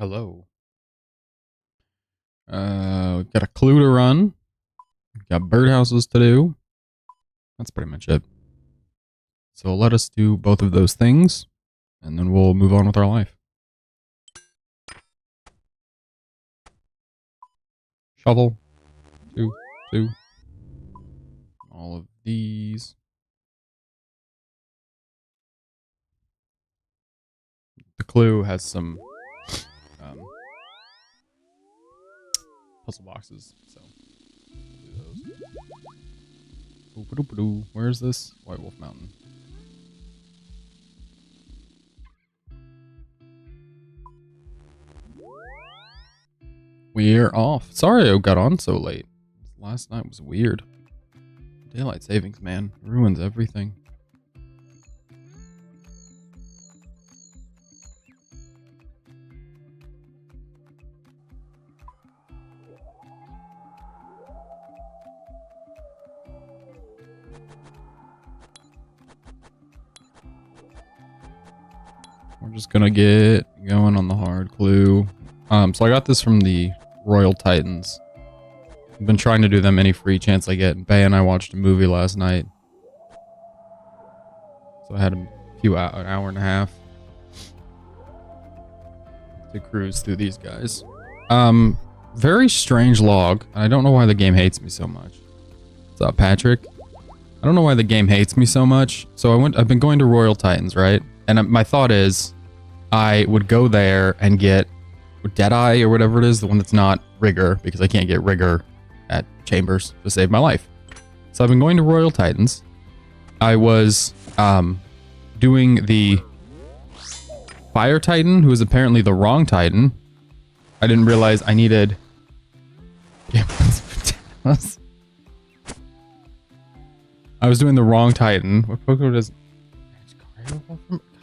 Hello. We've got a clue to run. We've got birdhouses to do. That's pretty much it. So let us do both of those things, and then we'll move on with our life. Shovel. Two. All of these. The clue has some puzzle boxes, so we'll do those. Where is this? White Wolf Mountain. We're off. Sorry I got on so late. Last night was weird. Daylight savings, man. Ruins everything. We're just gonna get going on the hard clue. So I got this from the Royal Titans. I've been trying to do them any free chance I get. Bay and I watched a movie last night. So I had an hour and a half to cruise through these guys. Very strange log. I don't know why the game hates me so much. What's up, Patrick? I don't know why the game hates me so much. So I've been going to Royal Titans, right? And my thought is I would go there and get Deadeye or whatever it is, the one that's not Rigger, because I can't get Rigger at Chambers to save my life. So I've been going to Royal Titans. I was doing the Fire Titan, who is apparently the wrong Titan. I didn't realize I needed... I was doing the wrong Titan. What Pokemon does...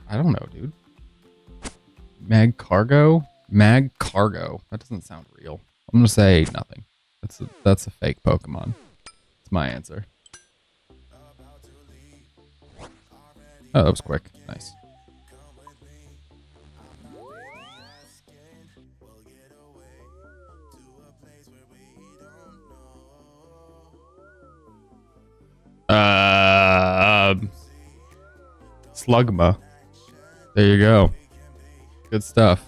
I don't know, dude. Mag Cargo? Mag Cargo. That doesn't sound real. I'm gonna say nothing. That's a fake Pokemon. That's my answer. Oh, that was quick. Nice. Slugma. There you go. Good stuff.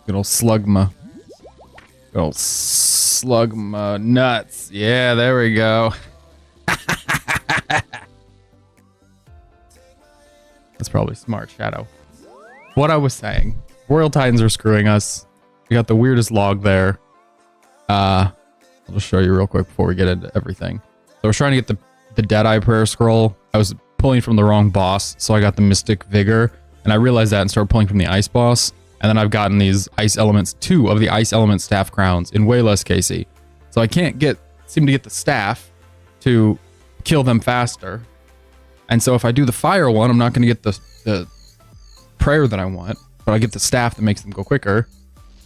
Good old Slugma. Good old Slugma nuts. Yeah, there we go. That's probably smart, Shadow. What I was saying. Royal Titans are screwing us. We got the weirdest log there. I'll just show you real quick before we get into everything. So I was trying to get the Deadeye Prayer Scroll. I was pulling from the wrong boss, so I got the Mystic Vigor. And I realized that and started pulling from the Ice boss. And then I've gotten these Ice Elements, 2 of the Ice Element Staff Crowns in way less KC. So I can't seem to get the staff to kill them faster. And so if I do the fire one, I'm not going to get the prayer that I want, but I get the staff that makes them go quicker.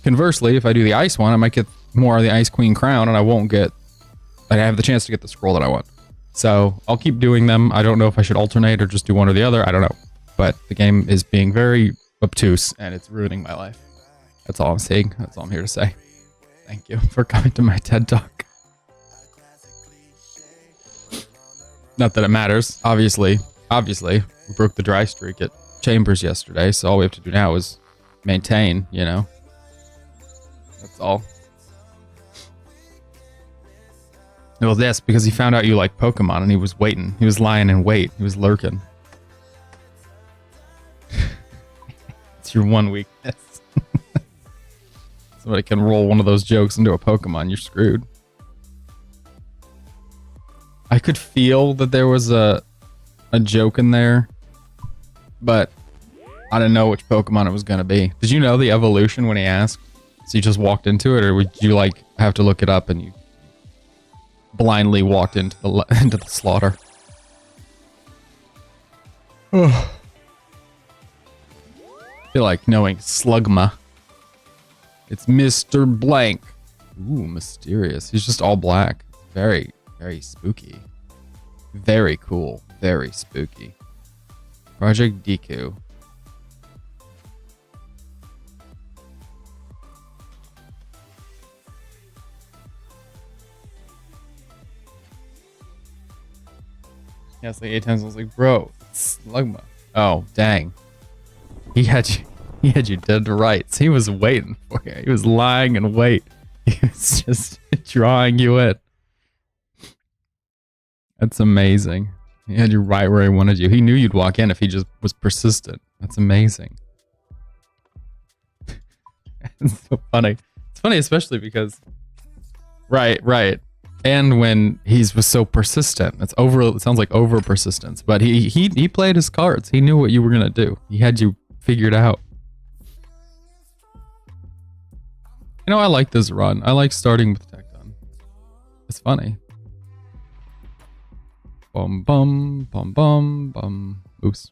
Conversely, if I do the ice one, I might get more of the Ice Queen crown, and I have the chance to get the scroll that I want. So I'll keep doing them. I don't know if I should alternate or just do one or the other. I don't know. But the game is being very obtuse, and it's ruining my life. That's all I'm saying. That's all I'm here to say. Thank you for coming to my TED Talk. Not that it matters. Obviously, we broke the dry streak at Chambers yesterday, so all we have to do now is maintain, you know? That's all. Well, yes, because he found out you like Pokemon, and he was waiting. He was lying in wait. He was lurking. It's your one weakness. Somebody can roll one of those jokes into a Pokemon, you're screwed. I could feel that there was a joke in there, but I didn't know which Pokemon it was going to be. Did you know the evolution when he asked? So you just walked into it, or would you like have to look it up and you blindly walked into the slaughter? I feel like knowing Slugma. It's Mr. Blank. Ooh, mysterious. He's just all black. Very, very spooky. Very cool. Very spooky. Project Deku. Yes, like 8 times. I was like, bro, it's Slugma. Oh, dang. He had you dead to rights. He was waiting for you. He was lying in wait. He was just drawing you in. That's amazing. He had you right where he wanted you. He knew you'd walk in if he just was persistent. That's amazing. It's so funny. It's funny, especially because, right. And when was so persistent, it sounds like over persistence, but he played his cards. He knew what you were going to do. He had you figured out. You know, I like this run. I like starting with Tecton. It's funny. Bum, bum, bum, bum, bum. Oops.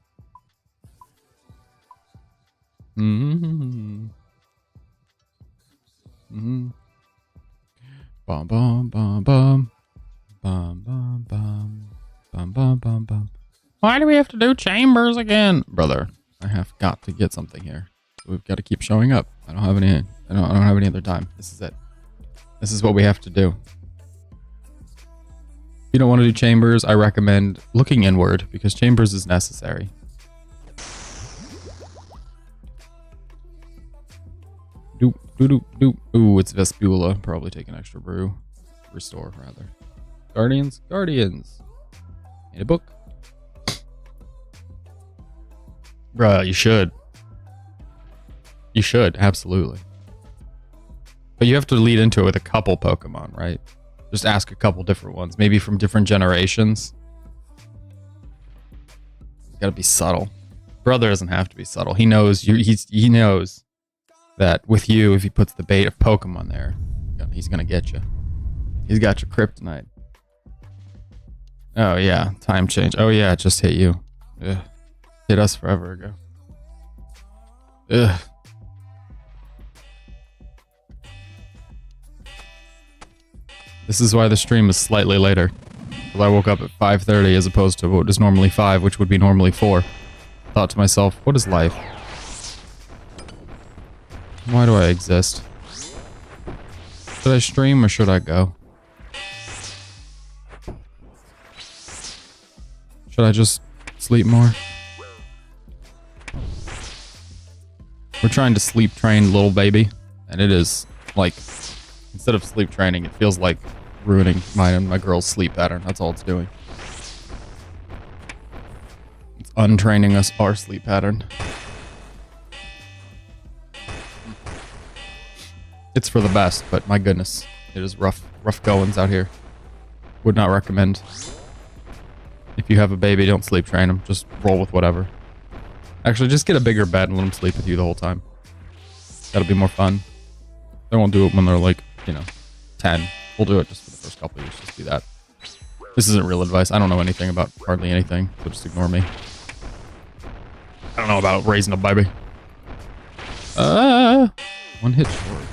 Mm-hmm. Mm-hmm. Bum, bum, bum, bum. Bum, bum, bum. Bum, bum, bum, bum. Why do we have to do chambers again? Brother, I have got to get something here. We've got to keep showing up. I don't have any other time. This is it. This is what we have to do. If you don't want to do chambers, I recommend looking inward because chambers is necessary. Doop, doop, doop. Ooh, it's Vespula. Probably take an extra brew. Restore, rather. Guardians. Need a book. Bruh, you should. You should, absolutely. But you have to lead into it with a couple Pokemon, right? Just ask a couple different ones, maybe from different generations. You gotta be subtle. Brother doesn't have to be subtle. He knows he knows that with you, if he puts the bait of Pokemon there, he's gonna get you. He's got your kryptonite. Oh yeah, time change. Oh yeah, it just hit you. Ugh. Hit us forever ago. Ugh. This is why the stream is slightly later. Because I woke up at 5:30 as opposed to what is normally 5, which would be normally 4. Thought to myself, what is life? Why do I exist? Should I stream or should I go? Should I just sleep more? We're trying to sleep train little baby, and it is like, instead of sleep training, it feels like ruining my girl's sleep pattern. That's all it's doing. It's untraining us our sleep pattern. It's for the best, but my goodness, it is rough goings out here. Would not recommend. If you have a baby, don't sleep train them. Just roll with whatever. Actually, just get a bigger bed and let them sleep with you the whole time. That'll be more fun. They won't do it when they're like, 10. We'll do it just for the first couple of years. Just do that. This isn't real advice. I don't know anything about hardly anything, so just ignore me. I don't know about raising a baby. One hit short.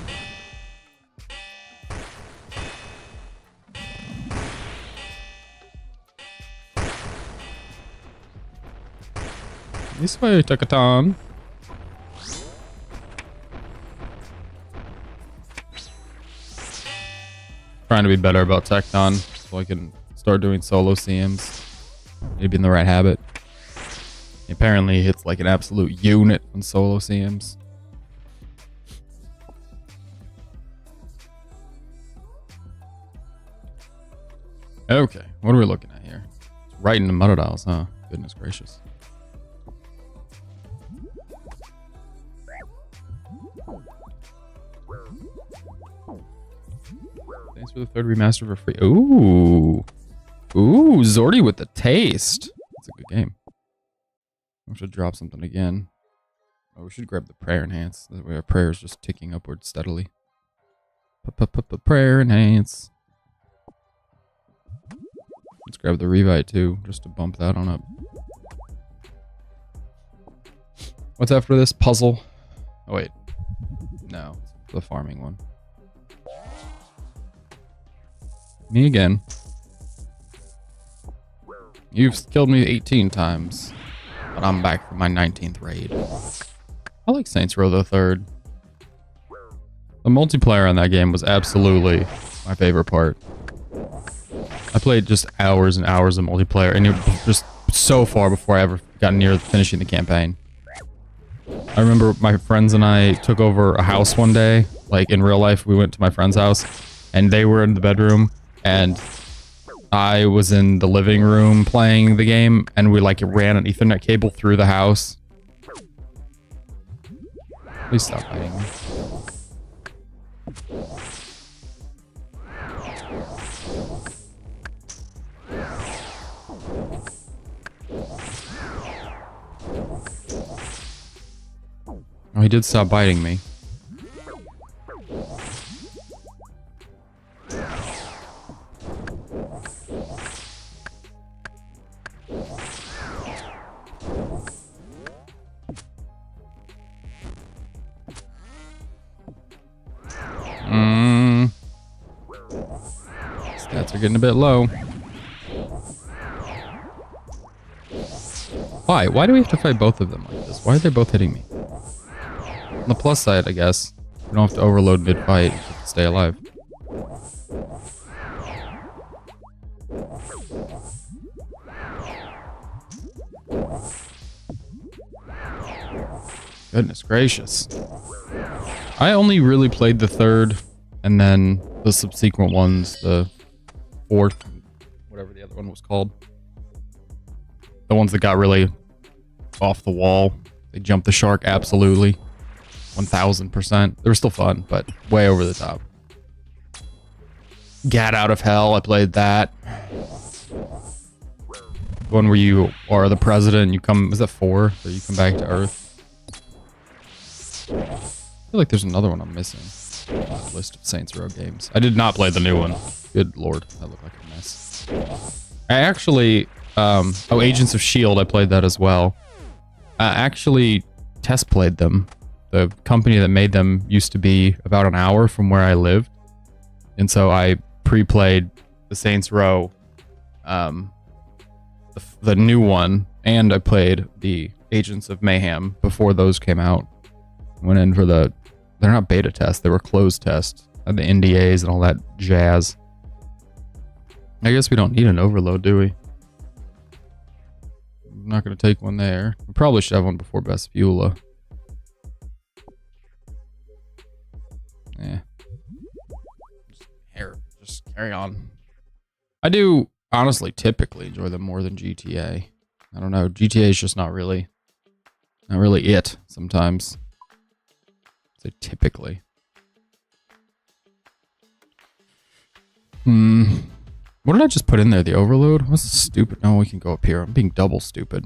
This way, Tecton. Trying to be better about Tecton so I can start doing solo CMs. Maybe in the right habit. Apparently he hits like an absolute unit on solo CMs. Okay, what are we looking at here? It's right into Muddiles, huh? Goodness gracious. Thanks for the 3rd remaster for free. Ooh. Ooh, Zordy with the taste. That's a good game. We should drop something again. Oh, we should grab the prayer enhance. That way our prayer is just ticking upward steadily. Prayer enhance. Let's grab the Revite too, just to bump that on up. What's after this? Puzzle. Oh wait. No, it's the farming one. Me again. You've killed me 18 times, but I'm back for my 19th raid. I like Saints Row the 3rd. The multiplayer on that game was absolutely my favorite part. I played just hours and hours of multiplayer, and it was just so far before I ever got near finishing the campaign. I remember my friends and I took over a house one day, like in real life. We went to my friend's house, and they were in the bedroom, and I was in the living room playing the game, and we like ran an Ethernet cable through the house. Please stop biting me. Oh, he did stop biting me. Stats are getting a bit low. Why? Why do we have to fight both of them like this? Why are they both hitting me? On the plus side, I guess, you don't have to overload mid-fight to stay alive. Goodness gracious. I only really played the third, and then the subsequent ones, the fourth, whatever the other one was called. The ones that got really off the wall. They jumped the shark, absolutely. 1000%. They were still fun, but way over the top. Gat Out of Hell, I played that. The one where you are the president and you come, was that 4? So you come back to Earth. I feel like there's another one I'm missing. List of Saints Row games. I did not play the new one. Good lord, that looked like a mess. I actually, oh, Agents of S.H.I.E.L.D., I played that as well. I actually test played them. The company that made them used to be about an hour from where I lived. And so I pre-played the Saints Row, the new one, and I played the Agents of Mayhem before those came out. Went in for the, they're not beta tests, they were closed tests. Had the NDAs and all that jazz. I guess we don't need an overload, do we? I'm not going to take one there. We probably should have one before Best Beulah. Yeah. Just carry on. I do honestly typically enjoy them more than GTA. I don't know. GTA is just not really it sometimes. So typically. What did I just put in there? The overload? What's stupid? No, we can go up here. I'm being double stupid.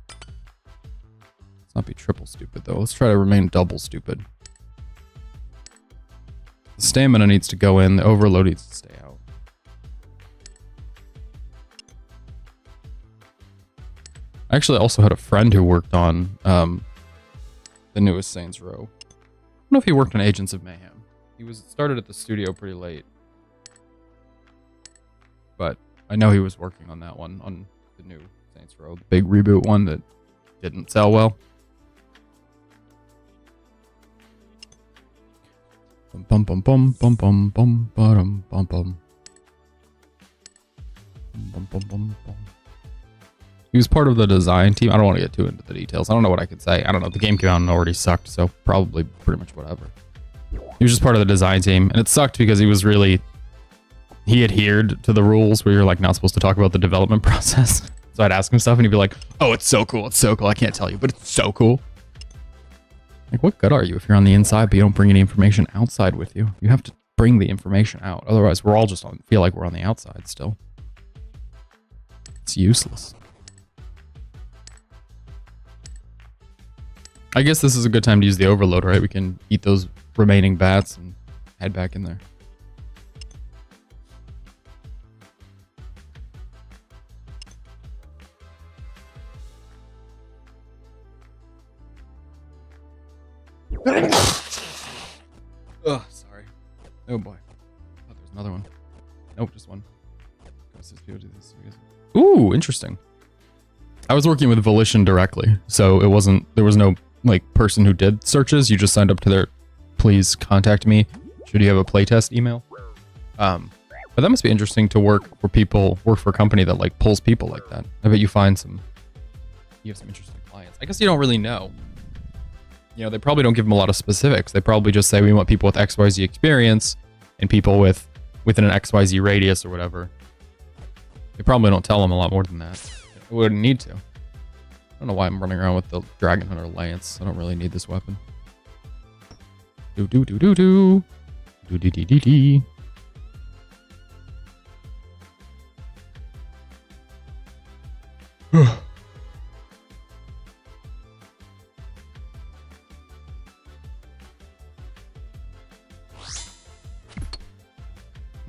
Let's not be triple stupid though. Let's try to remain double stupid. The stamina needs to go in. The overload needs to stay out. I actually also had a friend who worked on the newest Saints Row. I don't know if he worked on Agents of Mayhem. He started at the studio pretty late. But I know he was working on that one, on the new Saints Row, the big reboot one that didn't sell well. Bum bum bum bum bum bum bum bum bum bum bum bum bum bum. He was part of the design team. I don't want to get too into the details. I don't know what I could say. I don't know. The game came out and already sucked, so probably pretty much whatever. He was just part of the design team, and it sucked because he adhered to the rules where you're like not supposed to talk about the development process. So I'd ask him stuff and he'd be like, "Oh, it's so cool. It's so cool. I can't tell you, but it's so cool." Like, what good are you if you're on the inside but you don't bring any information outside with you? You have to bring the information out. Otherwise, we're all just feel like we're on the outside still. It's useless. I guess this is a good time to use the overload, right? We can eat those remaining bats and head back in there. Oh, sorry. Oh boy. I thought there was another one. Nope, just one. Ooh, interesting. I was working with Volition directly, so there was no like person who did searches. You just signed up to their please contact me should you have a playtest email. But that must be interesting to work for a company that like pulls people like that. I bet you have some interesting clients. I guess you don't really know. You know, they probably don't give them a lot of specifics. They probably just say we want people with XYZ experience and people within an XYZ radius or whatever. They probably don't tell them a lot more than that. I wouldn't need to. I don't know why I'm running around with the Dragon Hunter Lance. I don't really need this weapon. Do do do do do. Do dee dee dee dee.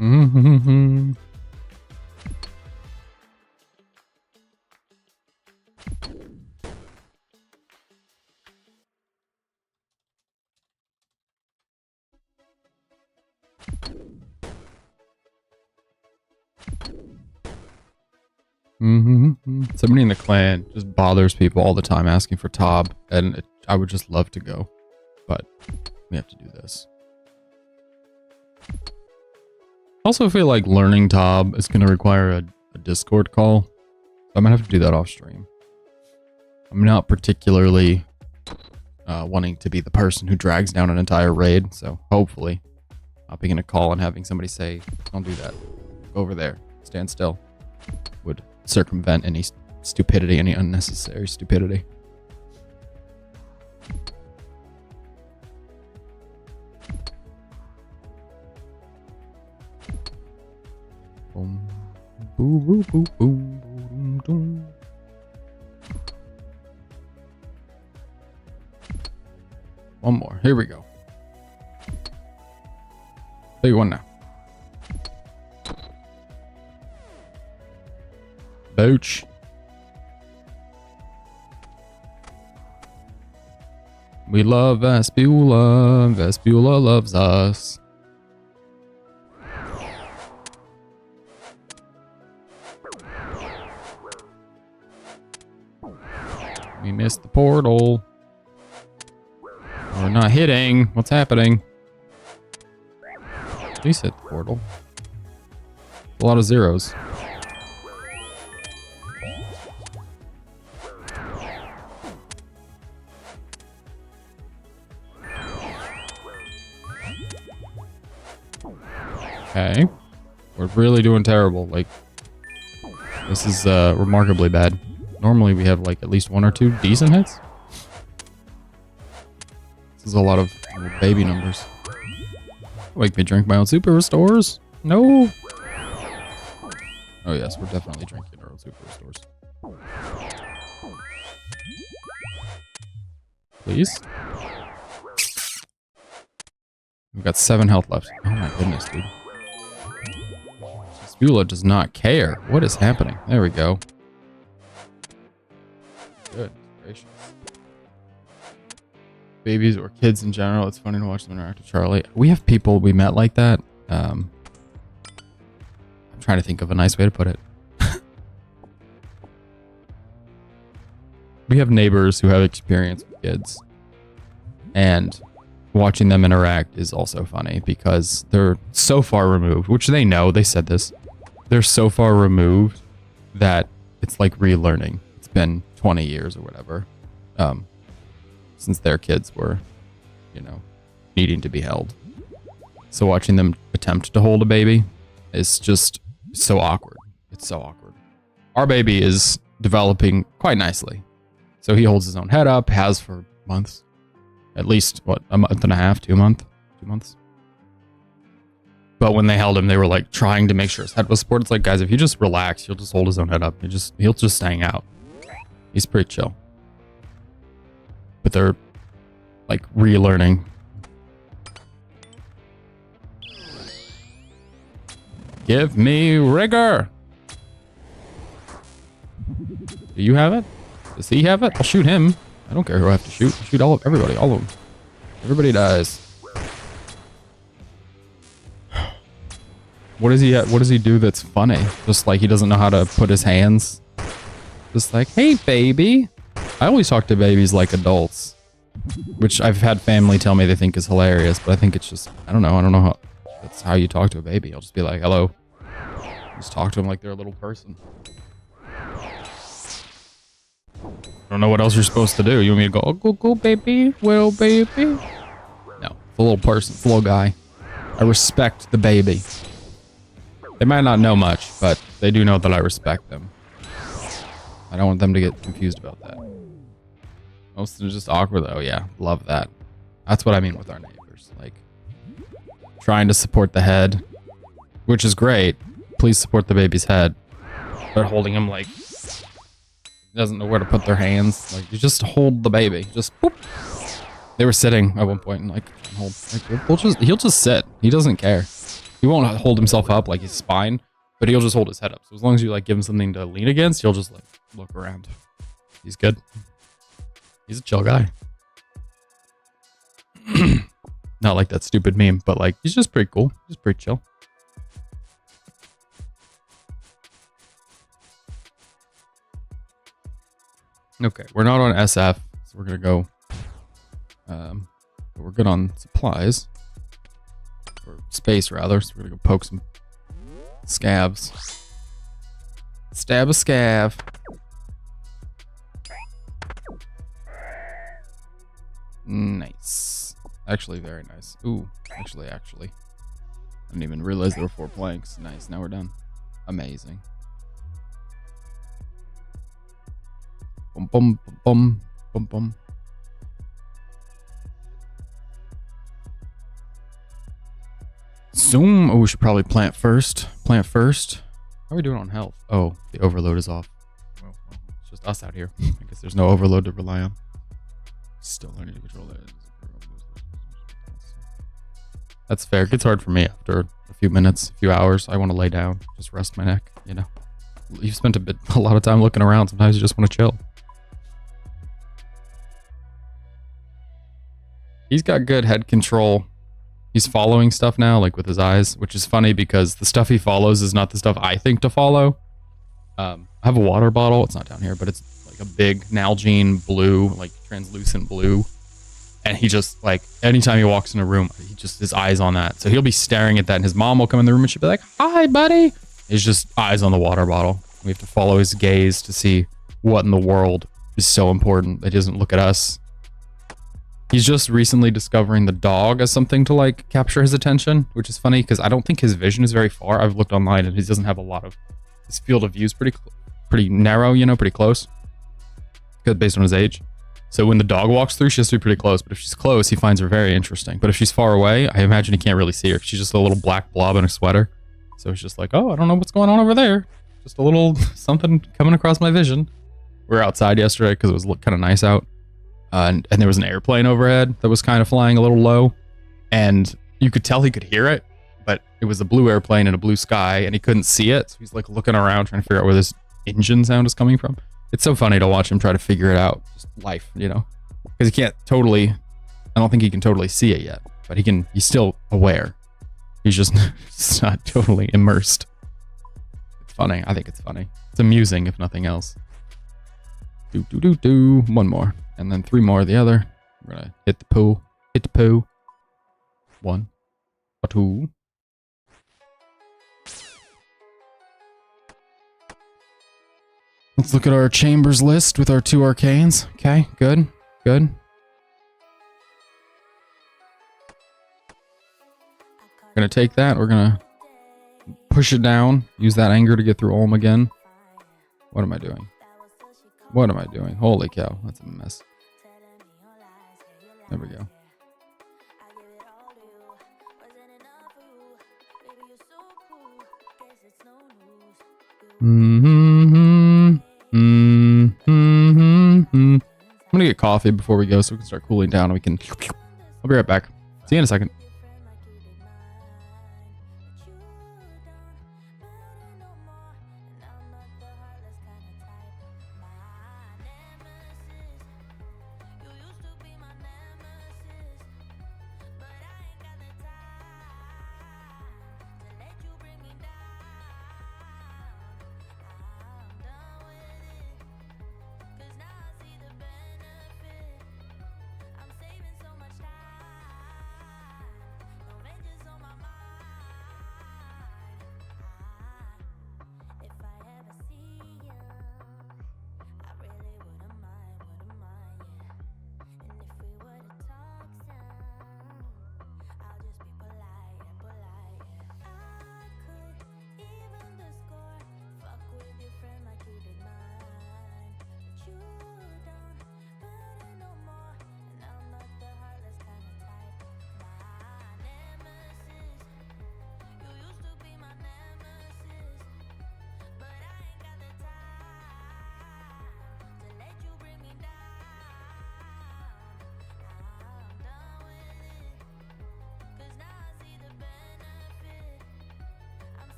Mm-hmm. Somebody in the clan just bothers people all the time asking for Tob, and I would just love to go, but we have to do this. Also, I feel like learning Tob is going to require a Discord call. I'm going to have to do that off stream. I'm not particularly wanting to be the person who drags down an entire raid, so hopefully hopping in a call and having somebody say, don't do that. Go over there. Stand still. Would circumvent any stupidity, any unnecessary stupidity. Boom, boom, boom, boom, boom, boom, boom. One more. Here we go. Big one now. Booch. We love Vespula. Vespula loves us. We missed the portal. We're not hitting. What's happening? Please hit the portal. A lot of zeros. Okay. We're really doing terrible. Like, this is remarkably bad. Normally we have like at least 1 or 2 decent hits. This is a lot of baby numbers. Make me drink my own super restores? No. Oh yes, we're definitely drinking our own super restores. Please. We've got 7 health left. Oh my goodness, dude. Spula does not care. What is happening? There we go. Good gracious. Babies or kids in general, it's funny to watch them interact with Charlie. We have people we met like that. I'm trying to think of a nice way to put it. We have neighbors who have experience with kids, and watching them interact is also funny because they're so far removed, which they know, they said this. They're so far removed that it's like relearning. It's been 20 years or whatever. Since their kids were, you know, needing to be held. So watching them attempt to hold a baby is just so awkward. It's so awkward. Our baby is developing quite nicely. So he holds his own head up, has for months. At least, what, a month and a half, 2 months? 2 months? But when they held him, they were like trying to make sure his head was supported. It's like, guys, if you just relax, he'll just hold his own head up. He'll just hang out. He's pretty chill. But they're like relearning. Give me rigor. Do you have it? Does he have it? I'll shoot him. I don't care who I have to shoot. I'll shoot everybody, all of them. Everybody dies. What does he do that's funny? Just like he doesn't know how to put his hands. Just like, hey baby. I always talk to babies like adults, which I've had family tell me they think is hilarious, but I think it's just, I don't know how that's how you talk to a baby. I'll just be like, hello, Just talk to them like they're a little person. I don't know what else you're supposed to do. You want me to go, oh, go, baby, well, baby? No, it's a little person, it's a little guy. I respect the baby. They might not know much, but they do know that I respect them. I don't want them to get confused about that. Most of them are just awkward. Oh yeah, love that. That's what I mean with our neighbors. Like, trying to support the head, which is great. Please support the baby's head. They're holding him like... doesn't know where to put their hands. Like, you just hold the baby. Just boop. They were sitting at one point and like, hold. Like, he'll just sit. He doesn't care. He won't hold himself up like his spine, but he'll just hold his head up. So as long as you like give him something to lean against, he'll just like look around. He's good. He's a chill guy. Not like that stupid meme, but like he's just pretty cool. He's pretty chill. Okay, we're not on SF, so we're gonna go. But we're good on supplies, or space rather. So we're gonna go poke some scabs. Stab a scab. Nice. Actually, very nice. Ooh, actually. I didn't even realize there were 4 planks. Nice. Now we're done. Amazing. Bum bum bum bum bum. Zoom. Oh, we should probably plant first. Plant first. How are we doing on health? Oh, the overload is off. Well, it's just us out here. I guess there's no overload to rely on. Still learning to control that. That's fair. It gets hard for me after a few minutes, a few hours. I want to lay down, just rest my neck. You know, you've spent a lot of time looking around. Sometimes you just want to chill. He's got good head control. He's following stuff now, like with his eyes, which is funny because the stuff he follows is not the stuff I think to follow. I have a water bottle. It's not down here, but it's like a big Nalgene blue, like translucent blue. And he just, like, anytime he walks in a room, he just, his eyes on that. So he'll be staring at that, and his mom will come in the room and she'll be like, hi, buddy. He's just eyes on the water bottle. We have to follow his gaze to see what in the world is so important that he doesn't look at us. He's just recently discovering the dog as something to, like, capture his attention, which is funny because I don't think his vision is very far. I've looked online and he doesn't have a lot of, his field of view is pretty narrow, you know, pretty close. Good based on his age. So when the dog walks through, she has to be pretty close. But if she's close, he finds her very interesting. But if she's far away, I imagine he can't really see her. She's just a little black blob in a sweater. So he's just like, oh, I don't know what's going on over there. Just a little something coming across my vision. We were outside yesterday because it was kind of nice out. And there was an airplane overhead that was kind of flying a little low. And you could tell he could hear it. But it was a blue airplane in a blue sky. And he couldn't see it. So he's like looking around trying to figure out where this engine sound is coming from. It's so funny to watch him try to figure it out. Just life, you know? Because he can't totally... I don't think he can totally see it yet. But he's still aware. He's just not totally immersed. It's funny. I think it's funny. It's amusing, if nothing else. Do. One more. And then 3 more the other. We're going to hit the poo. Hit the poo. 1. 2. Let's look at our chambers list with our 2 arcanes. Okay, good. Good. We're going to take that. We're going to push it down. Use that anger to get through Olm again. What am I doing? What am I doing? Holy cow. That's a mess. There we go. I'm gonna get coffee before we go so we can start cooling down and we can... I'll be right back. See you in a second.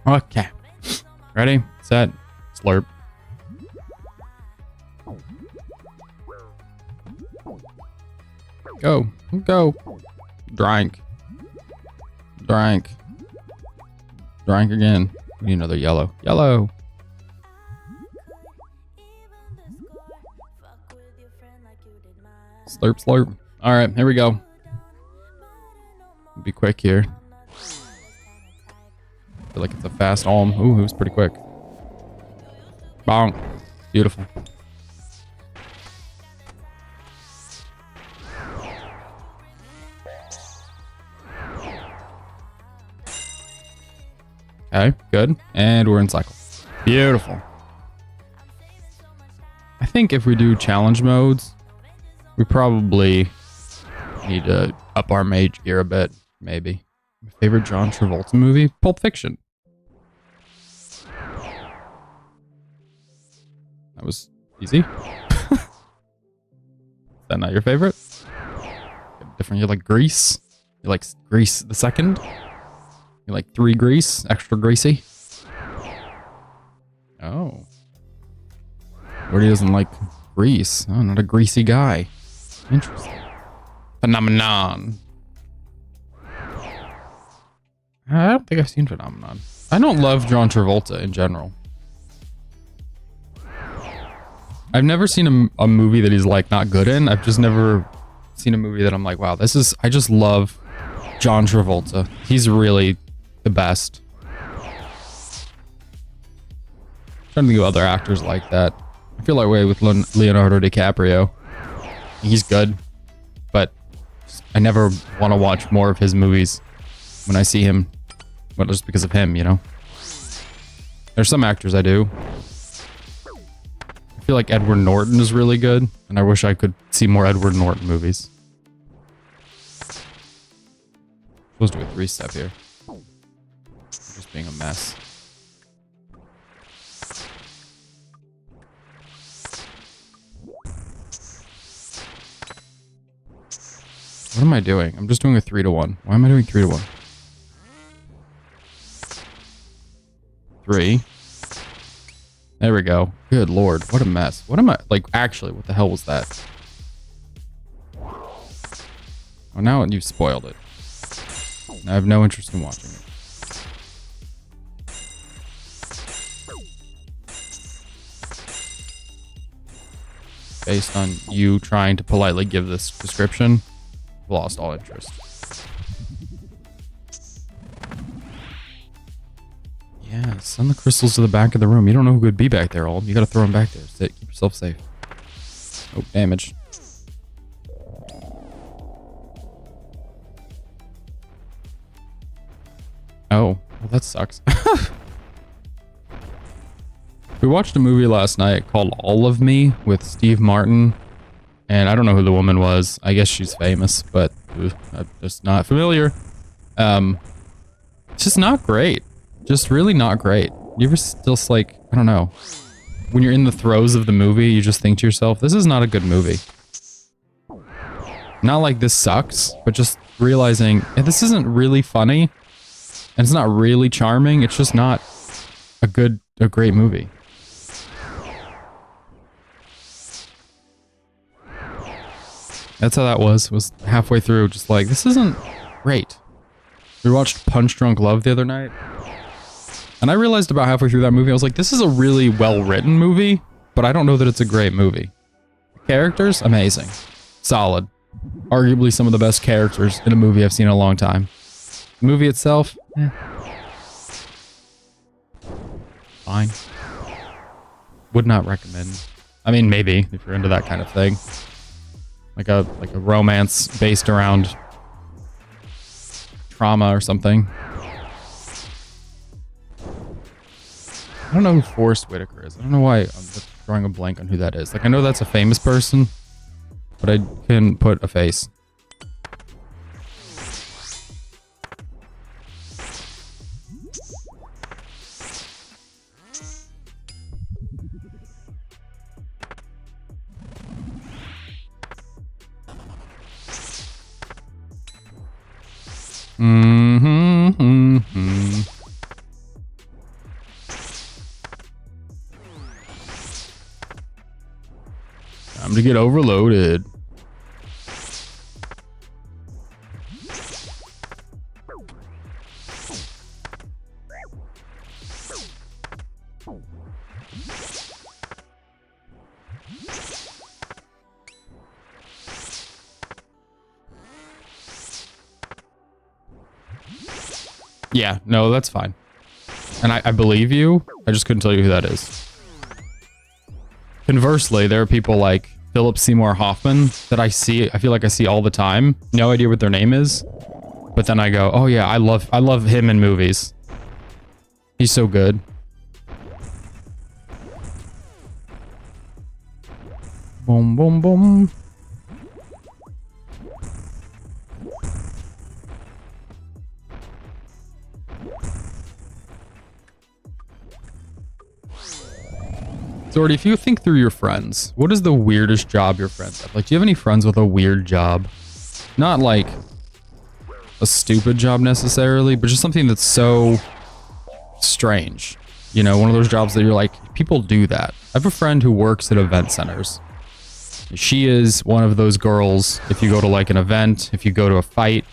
Okay. Ready, set, slurp. Go, go. Drank. Drank. Drank again. We need another yellow. Yellow. Slurp, slurp. All right, here we go. Be quick here. I feel like it's a fast alm. Ooh, it was pretty quick. Bonk. Beautiful. Okay, good. And we're in cycle. Beautiful. I think if we do challenge modes, we probably need to up our mage gear a bit, maybe. My favorite John Travolta movie? Pulp Fiction. That was easy. Is that not your favorite? Different. You like Grease? You like Grease the Second? You like 3 Grease? Extra greasy? Oh. Where doesn't like Grease? Oh, not a greasy guy. Interesting. Phenomenon. I don't think I've seen Phenomenon. I don't love John Travolta in general. I've never seen a movie that he's like not good in. I've just never seen a movie that I'm like, wow, this is, I just love John Travolta. He's really the best. I'm trying to think of other actors like that. I feel like way with Leonardo DiCaprio. He's good, but I never want to watch more of his movies when I see him. Well, just because of him, you know? There's some actors I do. I feel like Edward Norton is really good, and I wish I could see more Edward Norton movies. Supposed to do a 3-step here. Just being a mess. What am I doing? I'm just doing a 3-to-1. Why am I doing 3-to-1? 3. There we go. Good lord, what a mess. What am I, like, actually, what the hell was that? Oh, now you've spoiled it. I have no interest in watching it. Based on you trying to politely give this description, I've lost all interest. Yeah, send the crystals to the back of the room. You don't know who could be back there, Olm. You gotta throw them back there. Sit, keep yourself safe. Oh, damage. Oh, well, that sucks. We watched a movie last night called All of Me with Steve Martin. And I don't know who the woman was. I guess she's famous, but I'm just not familiar. It's just not great. Just really not great. You ever just like, I don't know. When you're in the throes of the movie, you just think to yourself, this is not a good movie. Not like this sucks, but just realizing this isn't really funny. And it's not really charming. It's just not a great movie. That's how that was halfway through, just like, this isn't great. We watched Punch Drunk Love the other night. And I realized about halfway through that movie, I was like, this is a really well-written movie, but I don't know that it's a great movie. Characters, amazing. Solid. Arguably some of the best characters in a movie I've seen in a long time. The movie itself, fine. Would not recommend. I mean, maybe, if you're into that kind of thing. Like a romance based around trauma or something. I don't know who Forrest Whitaker is. I don't know why I'm just drawing a blank on who that is. Like, I know that's a famous person, but I couldn't put a face. get overloaded. Yeah, no, that's fine. And I believe you. I just couldn't tell you who that is. Conversely, there are people like Philip Seymour Hoffman that I feel like I see all the time. No idea what their name is. But then I go, oh yeah, I love him in movies. He's so good. Boom, boom, boom. Zordy, if you think through your friends, what is the weirdest job your friends have? Like, do you have any friends with a weird job? Not like a stupid job necessarily, but just something that's so strange. You know, one of those jobs that you're like, people do that. I have a friend who works at event centers. She is one of those girls, if you go to like an event, if you go to a fight,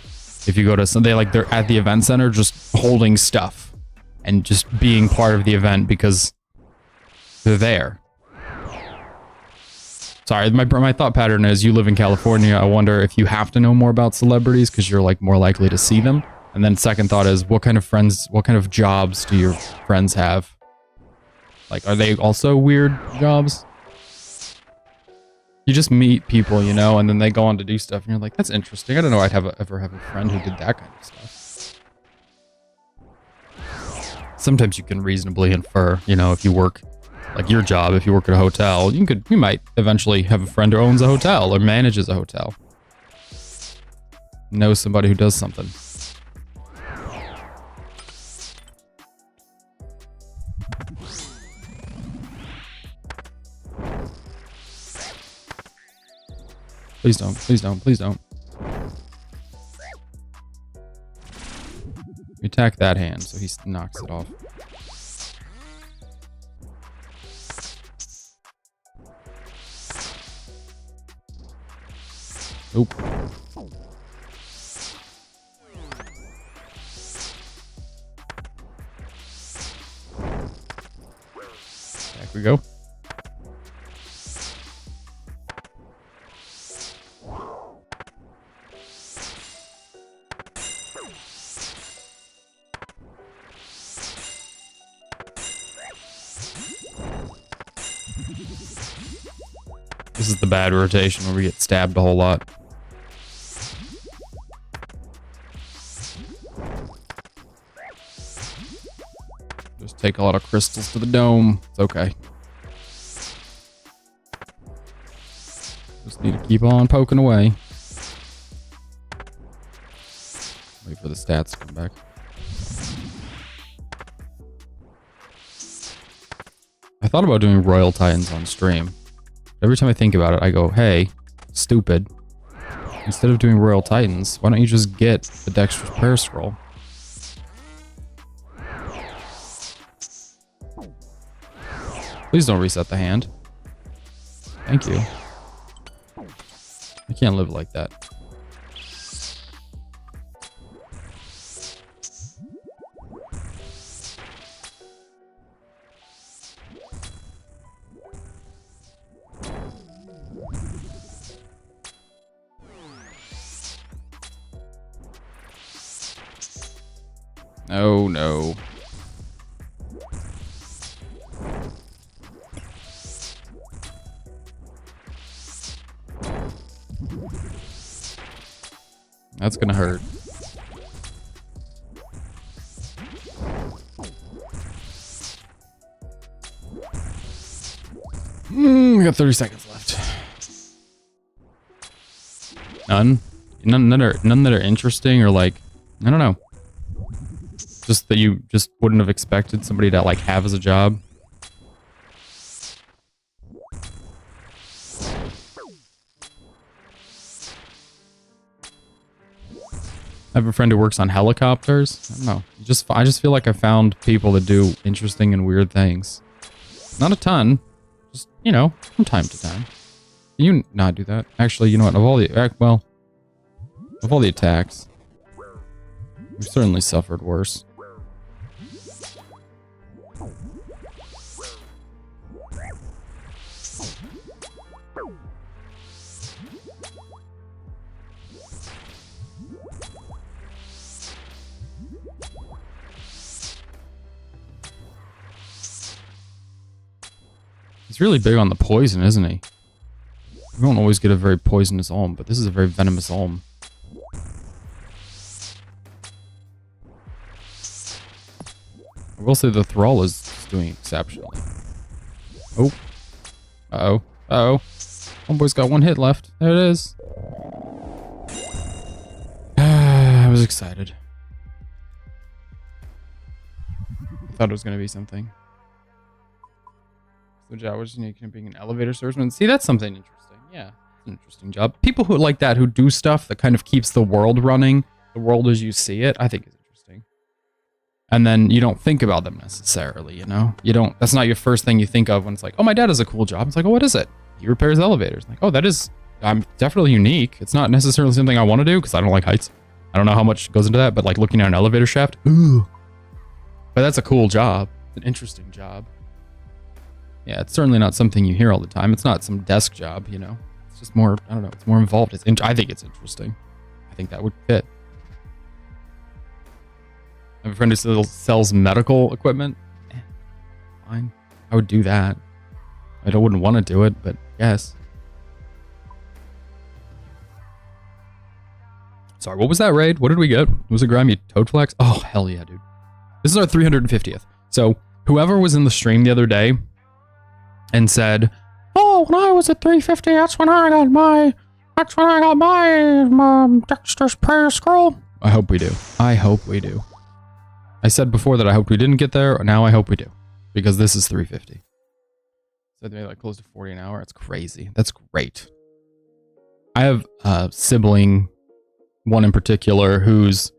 if you go to something, like they're at the event center just holding stuff and just being part of the event because they're there. Sorry, my thought pattern is you live in California. I wonder if you have to know more about celebrities because you're like more likely to see them. And then second thought is what kind of jobs do your friends have? Like, are they also weird jobs? You just meet people, you know, and then they go on to do stuff and you're like, that's interesting. I don't know I'd ever have a friend who did that kind of stuff. Sometimes you can reasonably infer, you know, if you work like your job, if you work at a hotel, you might eventually have a friend who owns a hotel or manages a hotel. Know somebody who does something. Please don't, please don't, please don't. You attack that hand, so he knocks it off. Nope. Back we go. This is the bad rotation where we get stabbed a whole lot. Just take a lot of crystals to the dome. It's okay. Just need to keep on poking away. Wait for the stats to come back. I thought about doing Royal Titans on stream. Every time I think about it, I go, hey, stupid. Instead of doing Royal Titans, why don't you just get the Dexter's Prayer Scroll? Please don't reset the hand. Thank you. I can't live like that. Oh no. That's gonna hurt. We got 30 seconds left. None that are interesting or like, I don't know. Just that you just wouldn't have expected somebody to like have as a job. I have a friend who works on helicopters. I don't know. I just feel like I found people that do interesting and weird things. Not a ton. Just, you know, from time to time. Can you not do that? Actually, you know what? Of all the of all the attacks, we've certainly suffered worse. He's really big on the poison, isn't he? We don't always get a very poisonous Olm, but this is a very venomous Olm. I will say the Thrall is doing exceptionally. Oh. Uh-oh. Uh-oh. Homeboy's got one hit left. There it is. I was excited. Thought it was going to be something. The job was unique in being an elevator salesman. See, that's something interesting. Yeah, it's an interesting job. People who like that, who do stuff that kind of keeps the world running, the world as you see it, I think is interesting. And then you don't think about them necessarily, you know? You don't, that's not your first thing you think of when it's like, oh, my dad has a cool job. It's like, oh, what is it? He repairs elevators. Like, oh, that is, I'm definitely unique. It's not necessarily something I want to do because I don't like heights. I don't know how much goes into that, but like looking at an elevator shaft, ooh. But that's a cool job. It's an interesting job. Yeah, it's certainly not something you hear all the time. It's not some desk job, you know. It's just more, I don't know, it's more involved. I think it's interesting. I think that would fit. I have a friend who still sells medical equipment. Fine. I would do that. I wouldn't want to do it, but yes. Sorry, what was that raid? What did we get? Was it Grimy Toadflex? Oh, hell yeah, dude. This is our 350th. So whoever was in the stream the other day and said, oh, when I was at 350, that's when I got my Dexter's Prayer Scroll. I hope we do. I hope we do. I said before that I hoped we didn't get there. Now I hope we do. Because this is 350. So they like close to 40 an hour. That's crazy. That's great. I have a sibling, one in particular, who's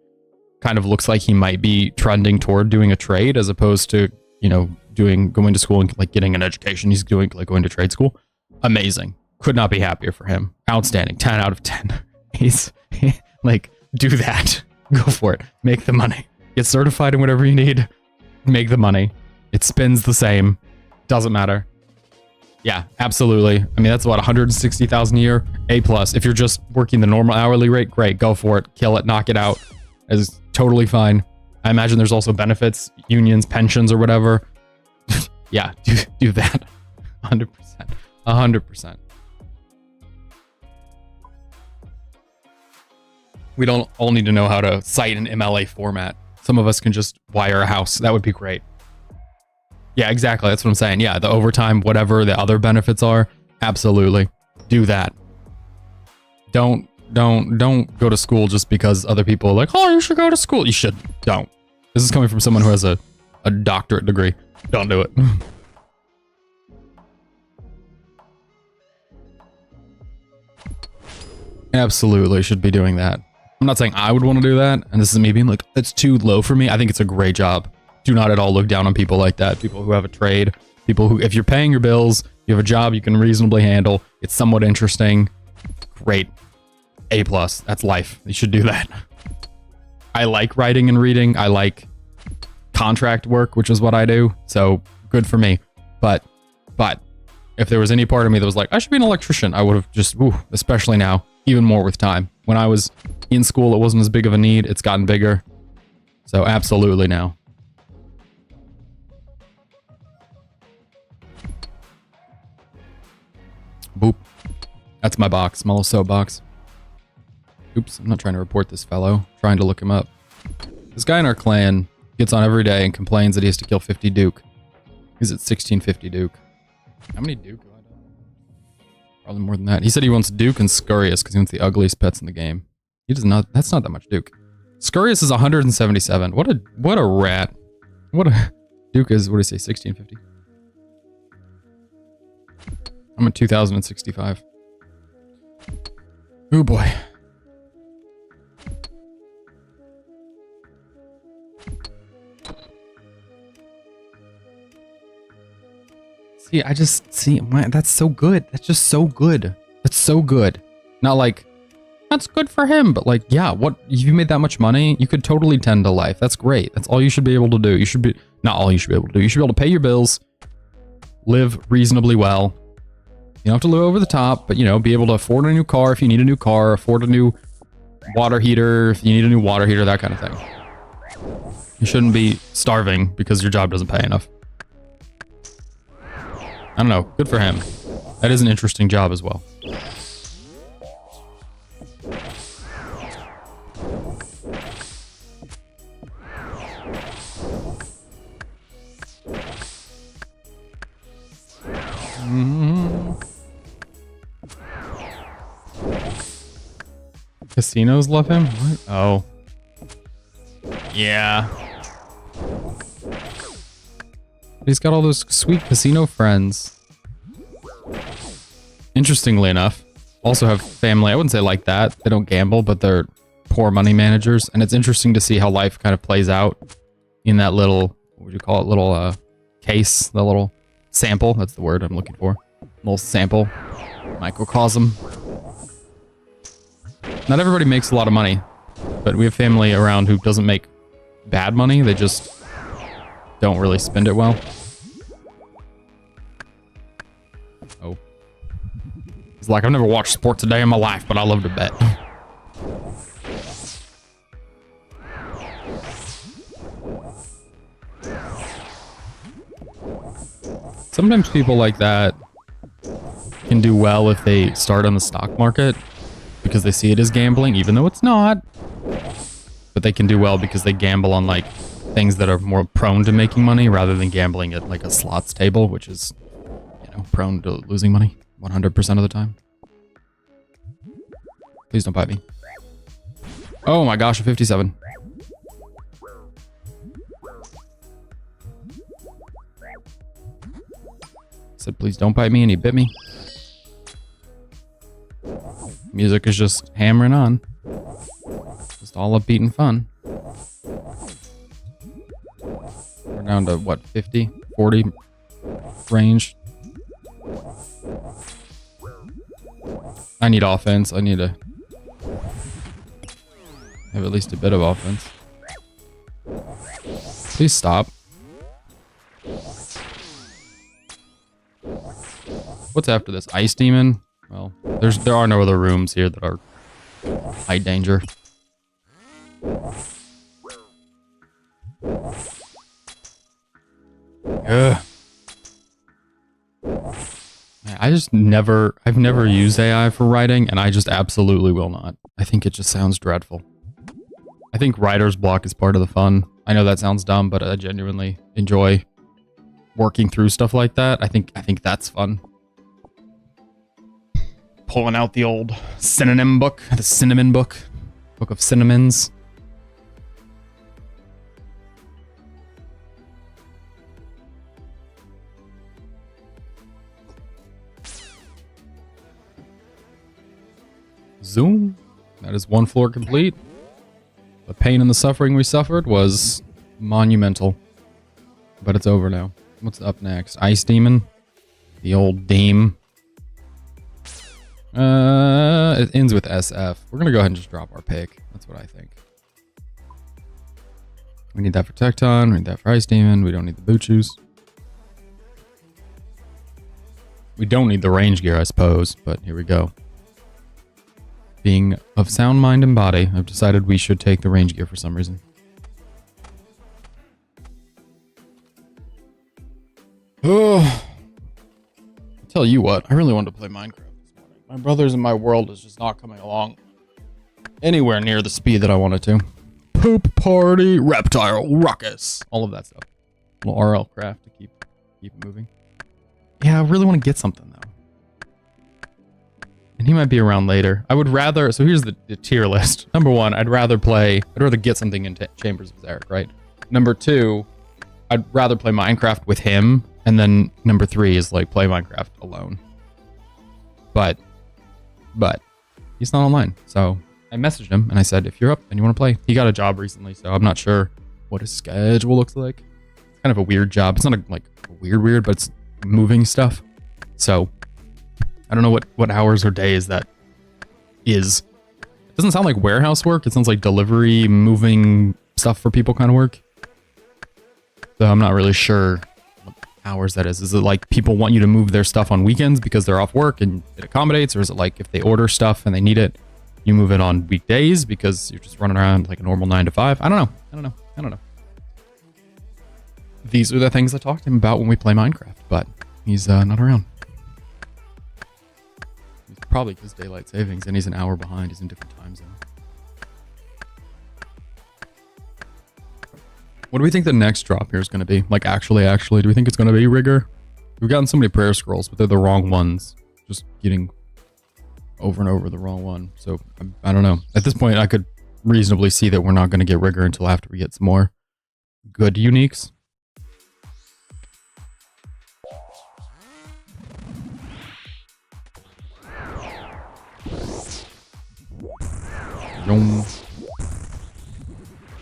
kind of looks like he might be trending toward doing a trade as opposed to, you know, going to school and like getting an education. He's doing like going to trade school. Amazing. Could not be happier for him. Outstanding. 10 out of 10. He's like, do that. Go for it. Make the money. Get certified in whatever you need. Make the money. It spins the same. Doesn't matter. Yeah, absolutely. I mean, that's about 160,000 a year. A plus. If you're just working the normal hourly rate, great. Go for it. Kill it. Knock it out. It's totally fine. I imagine there's also benefits, unions, pensions, or whatever. Yeah, do that. 100%. 100%. We don't all need to know how to cite an MLA format. Some of us can just wire a house. That would be great. Yeah, exactly. That's what I'm saying. Yeah, the overtime, whatever the other benefits are, absolutely. Do that. Don't go to school just because other people are like, oh, you should go to school. You should. Don't. This is coming from someone who has a doctorate degree. Don't do it. Absolutely should be doing that. I'm not saying I would want to do that, and this is me being like, it's too low for me. I think it's a great job. Do not at all look down on people like that. People who have a trade, people who, if you're paying your bills, you have a job you can reasonably handle, it's somewhat interesting. Great. A plus. That's life. You should do that. I like writing and reading. I like contract work, which is what I do. So good for me. But if there was any part of me that was like, I should be an electrician, I would have just, especially now, even more with time. When I was in school, it wasn't as big of a need. It's gotten bigger. So absolutely now. Boop. That's my box, my little soapbox. Oops, I'm not trying to report this fellow. I'm trying to look him up. This guy in our clan gets on every day and complains that he has to kill 50 Duke. He's at 1650 Duke. How many Duke do I know? Probably more than that. He said he wants Duke and Scurious because he wants the ugliest pets in the game. He does not. That's not that much Duke. Scurious is 177. What a rat. What a Duke is. What do you say? 1650. I'm at 2065. Oh boy. See, I just see, man, that's so good. That's just so good. It's so good. Not like, that's good for him, but like, yeah, what, if you made that much money, you could totally tend to life. That's great. That's all you should be able to do. You should be, not all you should be able to do. You should be able to pay your bills, live reasonably well. You don't have to live over the top, but you know, be able to afford a new car if you need a new car, afford a new water heater if you need a new water heater, that kind of thing. You shouldn't be starving because your job doesn't pay enough. I don't know. Good for him. That is an interesting job as well. Casinos love him? What? Oh. Yeah. He's got all those sweet casino friends. Interestingly enough, also have family. I wouldn't say like that. They don't gamble, but they're poor money managers. And it's interesting to see how life kind of plays out in that little, what would you call it? Little case, the little sample. That's the word I'm looking for. Little sample, microcosm. Not everybody makes a lot of money, but we have family around who doesn't make bad money. They just don't really spend it well. Oh. He's like, I've never watched sports a day in my life, but I love to bet. Sometimes people like that can do well if they start on the stock market because they see it as gambling, even though it's not. But they can do well because they gamble on like things that are more prone to making money rather than gambling at like a slots table, which is, you know, prone to losing money 100% of the time. Please don't bite me. Oh my gosh, a 57. Said, please don't bite me, and he bit me. Music is just hammering on. Just all upbeat and fun. We're down to what, 50, 40 range. I need offense. I need to have at least a bit of offense. Please stop. What's after this? Ice Demon? Well, there are no other rooms here that are high danger. Ugh. I've never used AI for writing, and I just absolutely will not. I think it just sounds dreadful. I think writer's block is part of the fun. I know that sounds dumb, but I genuinely enjoy working through stuff like that. I think that's fun. Pulling out the old synonym book, the cinnamon book, book of cinnamons. Zoom. That is one floor complete. The pain and the suffering we suffered was monumental. But it's over now. What's up next? Ice Demon. The old Deem. It ends with SF. We're gonna go ahead and just drop our pick. That's what I think. We need that for Tecton. We need that for Ice Demon. We don't need the boot shoes. We don't need the range gear, I suppose, but here we go. Being of sound mind and body, I've decided we should take the range gear for some reason. Oh, I'll tell you what, I really wanted to play Minecraft this morning. My Brothers in My World is just not coming along anywhere near the speed that I wanted to. Poop party, reptile, ruckus, all of that stuff. A little RL craft to keep it moving. Yeah, I really want to get something though. And he might be around later. I would rather, so here's the tier list. Number one, I'd rather get something in Chambers of Zarek, right? Number two, I'd rather play Minecraft with him. And then number three is like play Minecraft alone. But he's not online. So I messaged him and I said, if you're up and you want to play, he got a job recently. So I'm not sure what his schedule looks like. It's kind of a weird job. It's not like weird, but it's moving stuff. So I don't know what hours or days that is. It doesn't sound like warehouse work. It sounds like delivery, moving stuff for people kind of work. So I'm not really sure what hours that is. Is it like people want you to move their stuff on weekends because they're off work and it accommodates? Or is it like if they order stuff and they need it, you move it on weekdays because you're just running around like a normal 9 to 5? I don't know. These are the things I talk to him about when we play Minecraft, but he's not around. It's probably because daylight savings and he's an hour behind. He's in different time zone. What do we think the next drop here is going to be? Like actually, do we think it's going to be rigor? We've gotten so many prayer scrolls, but they're the wrong ones. Just getting over and over the wrong one. So I don't know. At this point, I could reasonably see that we're not going to get rigor until after we get some more good uniques.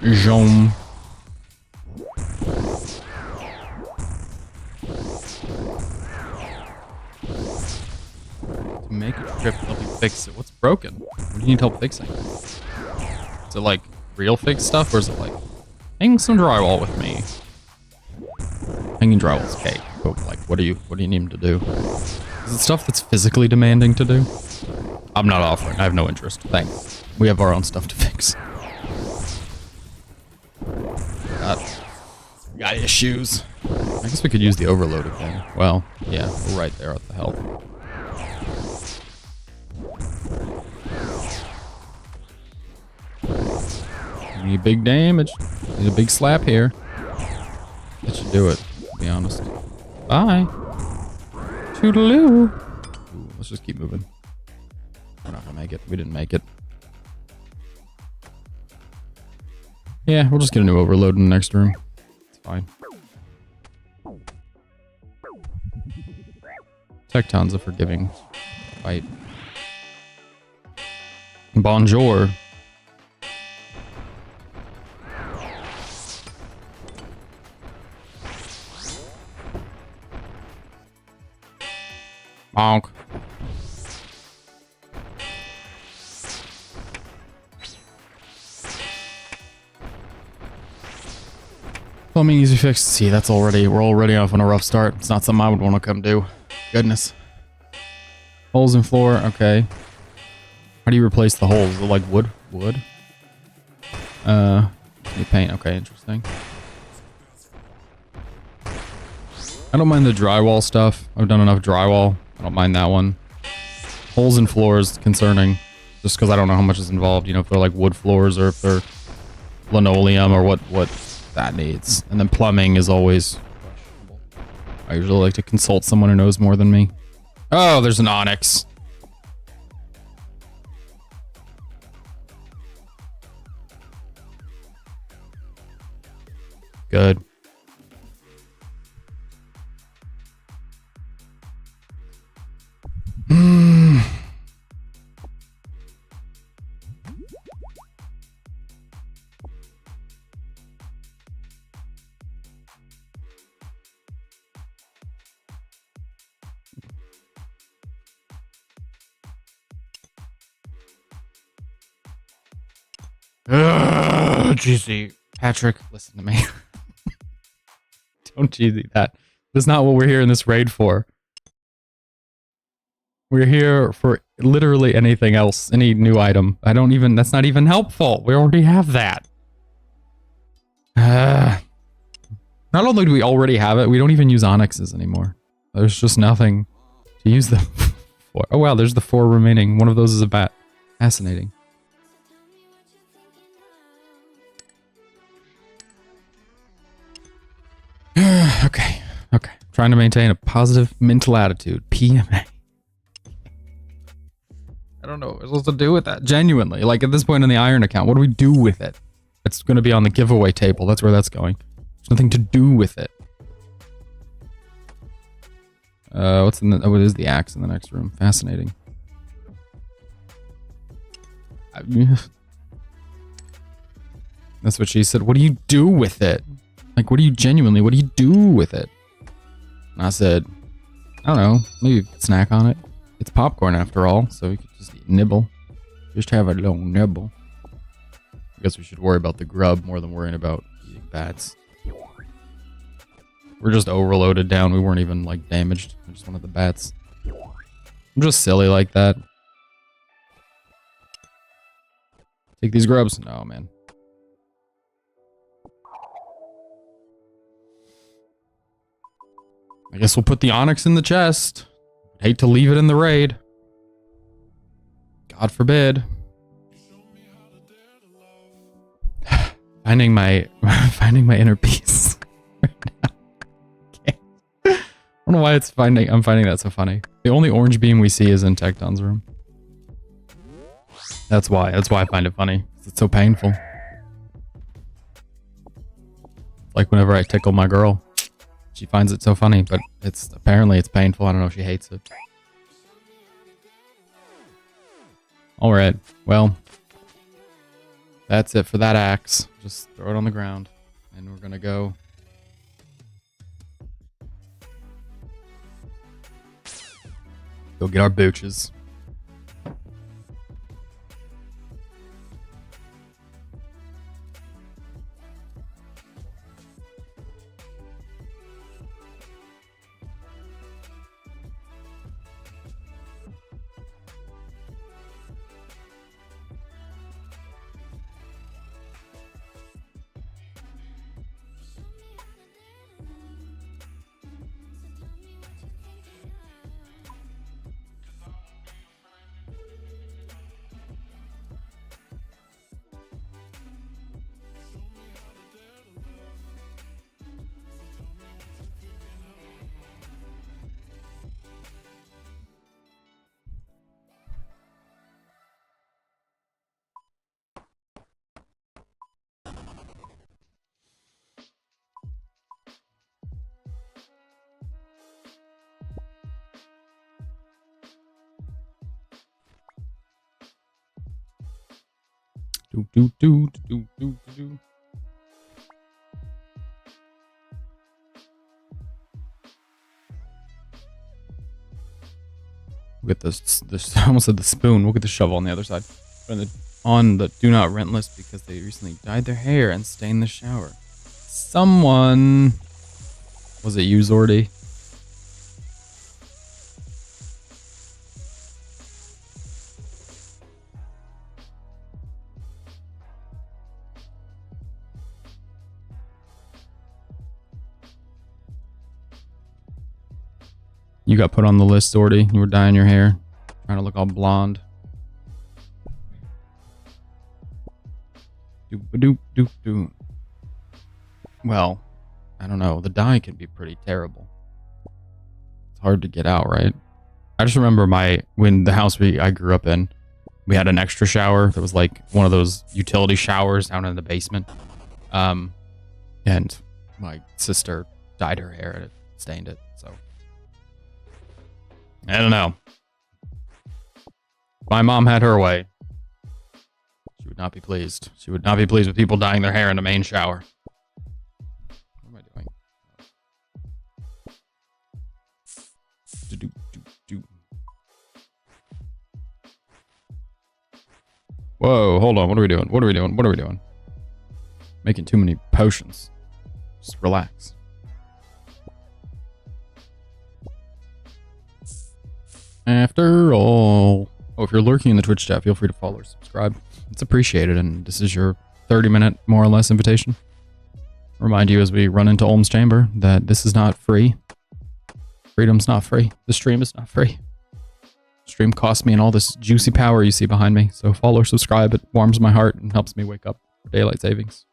Jom. To make a trip, help you fix it. What's broken? What do you need help fixing? Is it like real fix stuff, or is it like hang some drywall with me? Hanging drywall's cake, but like, what do you need him to do? Is it stuff that's physically demanding to do? I'm not offering. I have no interest. Thanks. We have our own stuff to fix. Got issues. I guess we could use the overloaded thing. Well, yeah, we're right there at the health. We need big damage. Need a big slap here. That should do it, to be honest. Bye. Toodaloo. Ooh, let's just keep moving. We're not gonna make it. We didn't make it. Yeah, we'll just get a new overload in the next room. It's fine. Tecton's a forgiving fight. Bonjour. Bonk. Plumbing easy fix. See, we're already off on a rough start. It's not something I would want to come do. Goodness. Holes in floor. Okay. How do you replace the holes? Is it like wood? Wood? You paint. Okay, interesting. I don't mind the drywall stuff. I've done enough drywall. I don't mind that one. Holes in floors concerning. Just because I don't know how much is involved. You know, if they're like wood floors or if they're linoleum or what that needs. And then plumbing is always questionable. I usually like to consult someone who knows more than me. Oh, there's an onyx. Good. GC. Patrick, listen to me. Don't GC that. That's not what we're here in this raid for. We're here for literally anything else. Any new item. That's not even helpful. We already have that. Not only do we already have it, we don't even use onyxes anymore. There's just nothing to use them for. Oh wow, there's the 4 remaining. One of those is a bat. Fascinating. Okay. Trying to maintain a positive mental attitude. PMA. I don't know what we're supposed to do with that. Genuinely. Like at this point in the iron account, what do we do with it? It's going to be on the giveaway table. That's where that's going. There's nothing to do with it. What's in the... Oh, it is the axe in the next room. Fascinating. That's what she said. What do you do with it? Like, what do you do with it? And I said, I don't know, maybe snack on it. It's popcorn after all, so we could just nibble. Just have a little nibble. I guess we should worry about the grub more than worrying about eating bats. We're just overloaded down. We weren't even, like, damaged. I just wanted the bats. I'm just silly like that. Take these grubs. No, man. I guess we'll put the onyx in the chest. Hate to leave it in the raid. God forbid. Finding my inner peace right now. Okay. I don't know why I'm finding that so funny. The only orange beam we see is in Tecton's room. That's why I find it funny. It's so painful. Like whenever I tickle my girl. She finds it so funny, but apparently it's painful. I don't know if she hates it. Alright, well. That's it for that axe. Just throw it on the ground. And we're gonna go. Go get our booches. Do. Look at this. I almost said the spoon. Look at the shovel on the other side. On the do not rent list because they recently dyed their hair and stained the shower. Someone. Was it you, Zordy? You got put on the list, Zordy. You were dyeing your hair. Trying to look all blonde. Doop. Well, I don't know. The dye can be pretty terrible. It's hard to get out, right? I just remember when the house I grew up in, we had an extra shower that was like one of those utility showers down in the basement. And my sister dyed her hair and it stained it, so. I don't know. My mom had her way. She would not be pleased. She would not be pleased with people dyeing their hair in the main shower. What am I doing? Whoa, hold on. What are we doing? Making too many potions. Just relax. After all. Oh, if you're lurking in the Twitch chat, feel free to follow or subscribe. It's appreciated, and this is your 30-minute, more or less, invitation. Remind you as we run into Olm's chamber that this is not free. Freedom's not free. The stream is not free. The stream costs me and all this juicy power you see behind me, so follow or subscribe. It warms my heart and helps me wake up for daylight savings.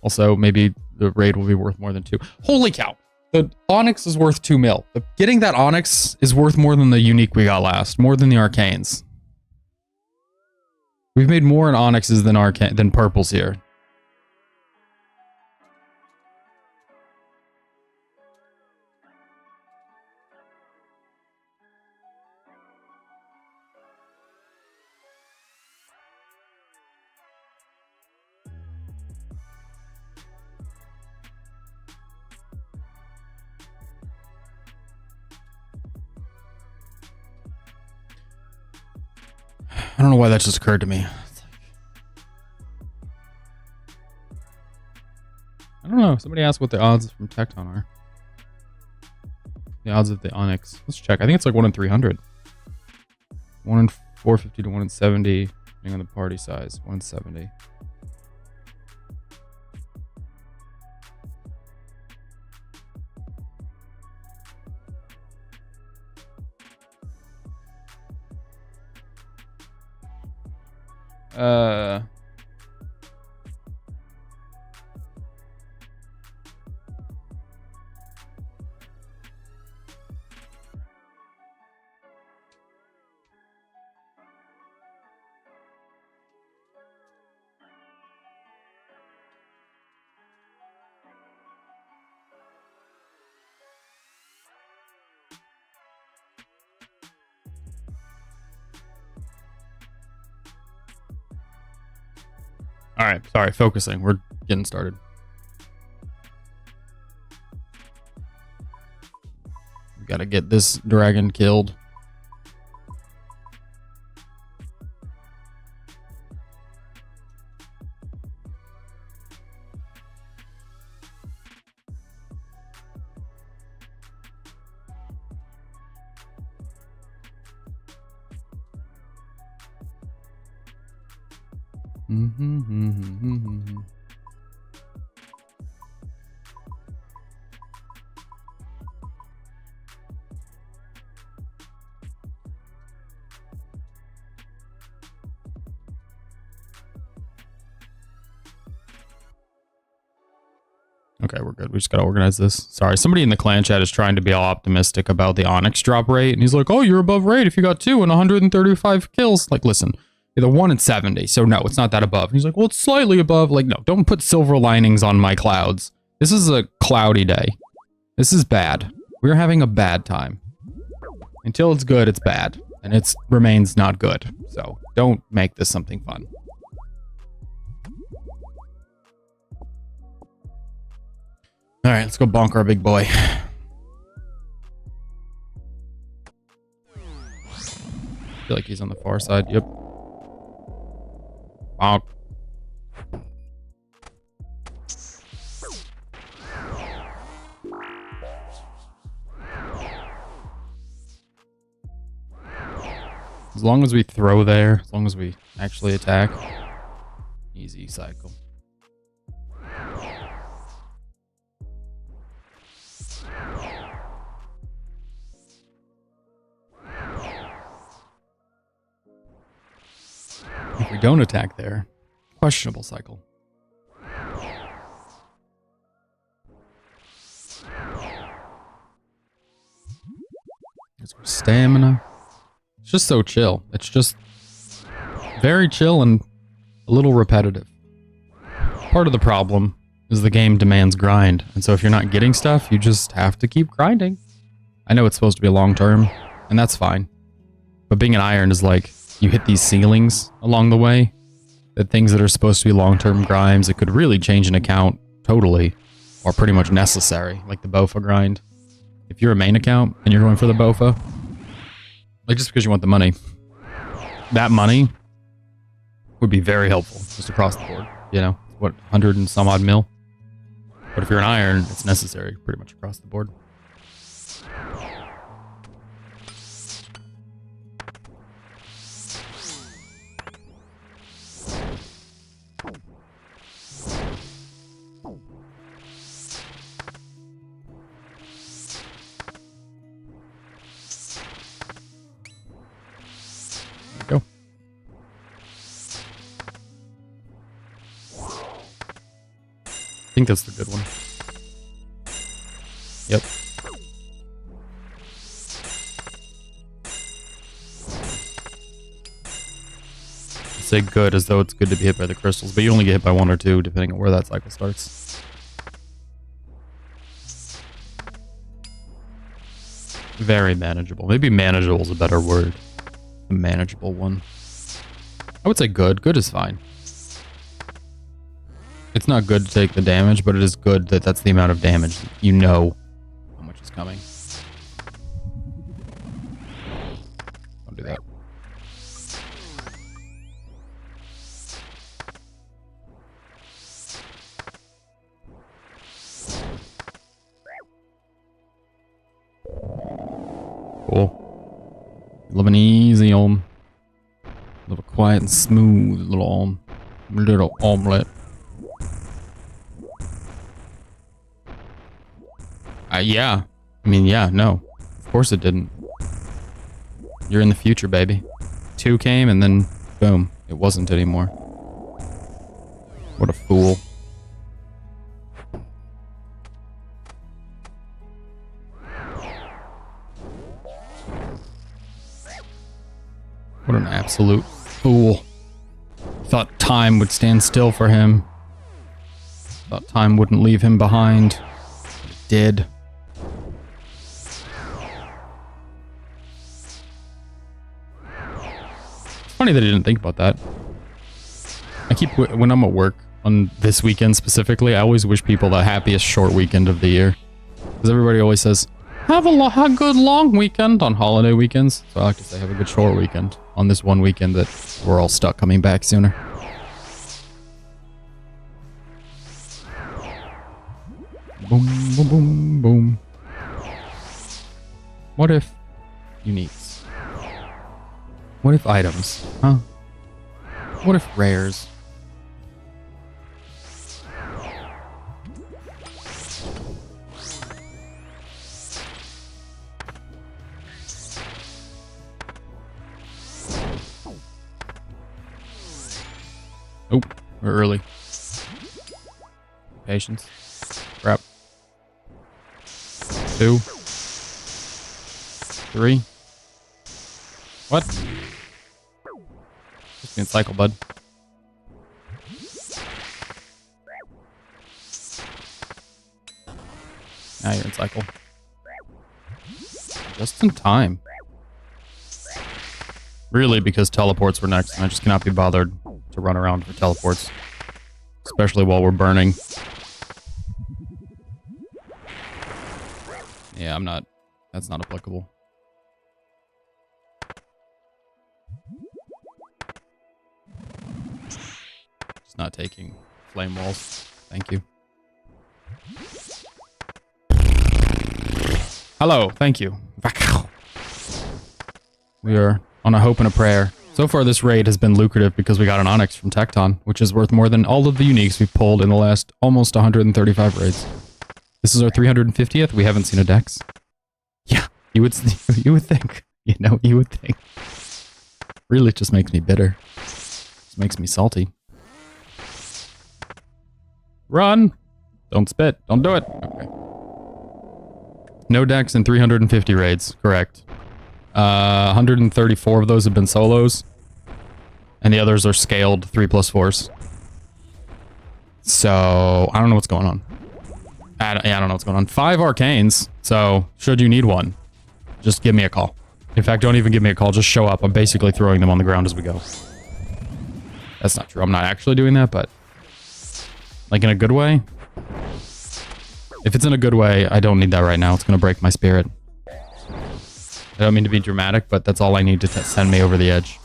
Also, maybe the raid will be worth more than 2. Holy cow! The Onyx is worth 2 mil. Getting that Onyx is worth more than the unique we got last. More than the Arcanes. We've made more in Onyxes than purples here. I don't know why that just occurred to me. I don't know. Somebody asked what the odds from Tecton are. The odds of the Onyx. Let's check. I think it's like 1 in 300. 1 in 450 to 1 in 70, depending on the party size. 1 in 70. All right, sorry, focusing. We're getting started. We gotta get this dragon killed. Okay, we're good. We just gotta organize this. Sorry, somebody in the clan chat is trying to be all optimistic about the Onyx drop rate, and he's like, "Oh, you're above rate if you got 2 and 135 kills." Like, listen, you're the 1 in 70, so no, it's not that above. And he's like, "Well, it's slightly above." Like, no, don't put silver linings on my clouds. This is a cloudy day. This is bad. We're having a bad time. Until it's good, it's bad, and it remains not good. So don't make this something fun. All right, let's go bonk our big boy. I feel like he's on the far side. Yep. Bonk. As long as we throw there, as long as we actually attack, easy cycle. If we don't attack there, questionable cycle. There's our stamina. It's just so chill. It's just very chill and a little repetitive. Part of the problem is the game demands grind. And so if you're not getting stuff, you just have to keep grinding. I know it's supposed to be long term, and that's fine. But being an iron is like, you hit these ceilings along the way, that things that are supposed to be long-term grinds, it could really change an account totally, or pretty much necessary, like the BOFA grind. If you're a main account and you're going for the BOFA, like just because you want the money, that money would be very helpful just across the board, you know, what, 100 and some odd mil? But if you're an iron, it's necessary pretty much across the board. Go. I think that's the good one. Yep. Say good as though it's good to be hit by the crystals, but you only get hit by 1 or 2 depending on where that cycle starts. Very manageable. Maybe manageable is a better word. A manageable one. I would say good. Good is fine. It's not good to take the damage, but it is good that that's the amount of damage. You know how much is coming. Don't do that. little quiet and smooth little omelet. Yeah. I mean, yeah, no. Of course it didn't. You're in the future, baby. 2 came and then, boom, it wasn't anymore. What a fool. What an absolute fool. Thought time would stand still for him. Thought time wouldn't leave him behind. It did. Funny that he didn't think about that. I keep, when I'm at work on this weekend specifically, I always wish people the happiest short weekend of the year. Because everybody always says, have a good long weekend on holiday weekends. So I like to say have a good short weekend on this one weekend that we're all stuck coming back sooner. Boom, boom, boom, boom. What if uniques? What if items? Huh? What if rares? Oh, we're early. Patience. Crap. 2. 3. What? Just being cycle, bud. Now you're in cycle. Just in time. Really, because teleports were next, and I just cannot be bothered to run around for teleports. Especially while we're burning. Yeah, I'm not... That's not applicable. Just not taking flame walls. Thank you. Hello, thank you. We are on a hope and a prayer. So far, this raid has been lucrative because we got an Onyx from Tecton, which is worth more than all of the uniques we've pulled in the last almost 135 raids. This is our 350th. We haven't seen a Dex. Yeah, you would think. You know, you would think. Really, it just makes me bitter. Just makes me salty. Run! Don't spit. Don't do it. Okay. No Dex in 350 raids. Correct. 134 of those have been solos. And the others are scaled 3+4s. So, I don't know what's going on. I don't know what's going on. 5 arcanes. So, should you need one, just give me a call. In fact, don't even give me a call. Just show up. I'm basically throwing them on the ground as we go. That's not true. I'm not actually doing that, but... like in a good way? If it's in a good way, I don't need that right now. It's going to break my spirit. I don't mean to be dramatic, but that's all I need to send me over the edge.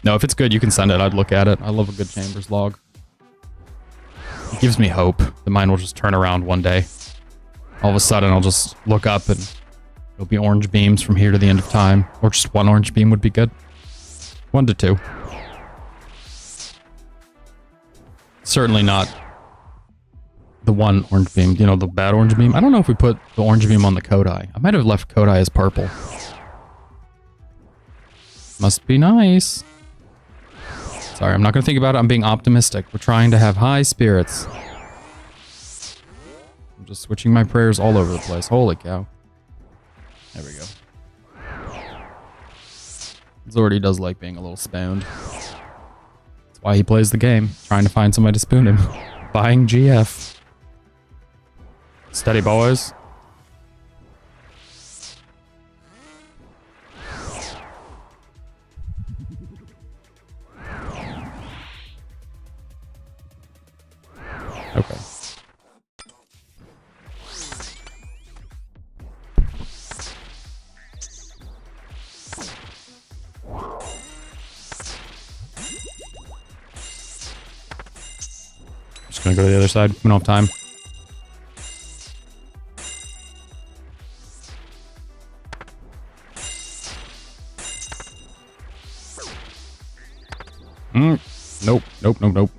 No, if it's good, you can send it. I'd look at it. I love a good Chambers log. It gives me hope that mine will just turn around one day. All of a sudden, I'll just look up and it'll be orange beams from here to the end of time. Or just 1 orange beam would be good. 1 to 2. Certainly not the 1 orange beam, you know, the bad orange beam. I don't know if we put the orange beam on the Kodai. I might have left Kodai as purple. Must be nice. Sorry, I'm not going to think about it. I'm being optimistic. We're trying to have high spirits. I'm just switching my prayers all over the place. Holy cow. There we go. Zordy does like being a little spooned. That's why he plays the game. Trying to find somebody to spoon him. Buying GF. Steady, boys. Okay. Just gonna go to the other side. We don't have time. Nope, nope, nope, nope.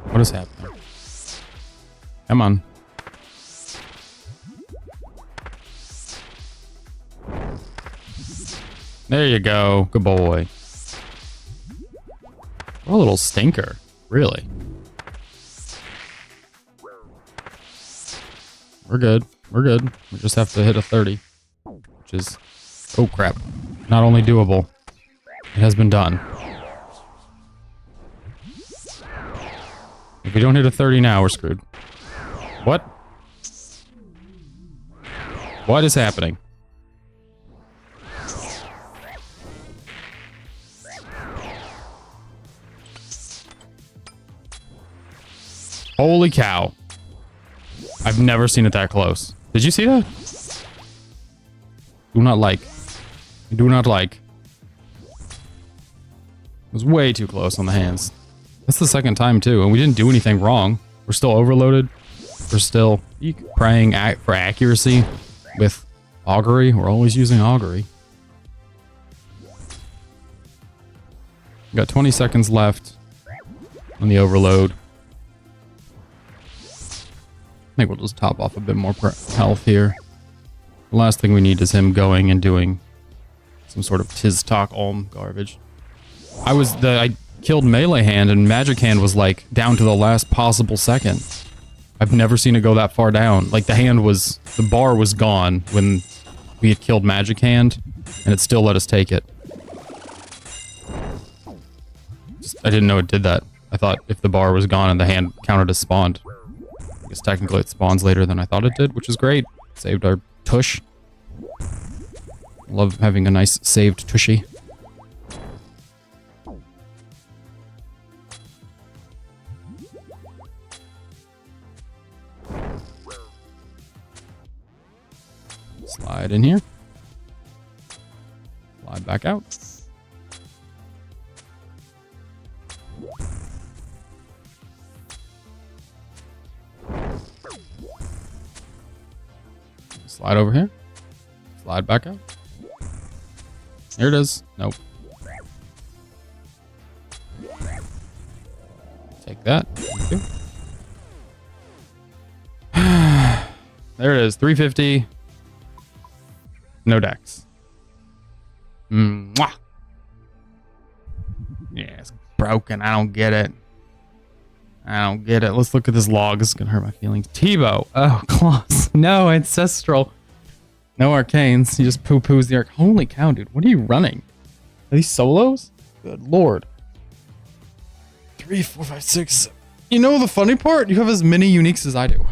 What is happening? Come on. There you go. Good boy. What a little stinker. Really. We're good. We're good. We just have to hit a 30. Which is... Oh, crap. Not only doable. It has been done. If we don't hit a 30 now, we're screwed. What? What is happening? Holy cow. I've never seen it that close. Did you see that? Do not like. Do not like. It was way too close on the hands. That's the second time too, and we didn't do anything wrong. We're still overloaded. We're still praying for accuracy with augury. We're always using augury. We got 20 seconds left on the overload. I think we'll just top off a bit more health here. The last thing we need is him going and doing some sort of Tiz-Talk Olm garbage. I killed Melee Hand, and Magic Hand was like down to the last possible second. I've never seen it go that far down. Like the bar was gone when we had killed Magic Hand, and it still let us take it. I didn't know it did that. I thought if the bar was gone and the hand counted as spawned. I guess technically it spawns later than I thought it did, which is great. Saved our tush. Love having a nice saved tushy. Slide in here. Slide back out. Slide over here. Slide back out. Here it is. Nope. Take that. Thank you. There it is. 350. No dex. Mwah. Yeah, it's broken. I don't get it. I don't get it. Let's look at this log. This is going to hurt my feelings. Tebow. Oh, claws. No, ancestral. No arcanes. He just poo-poos the arc. Holy cow, dude. What are you running? Are these solos? Good lord. 3, 4, 5, 6. You know the funny part? You have as many uniques as I do.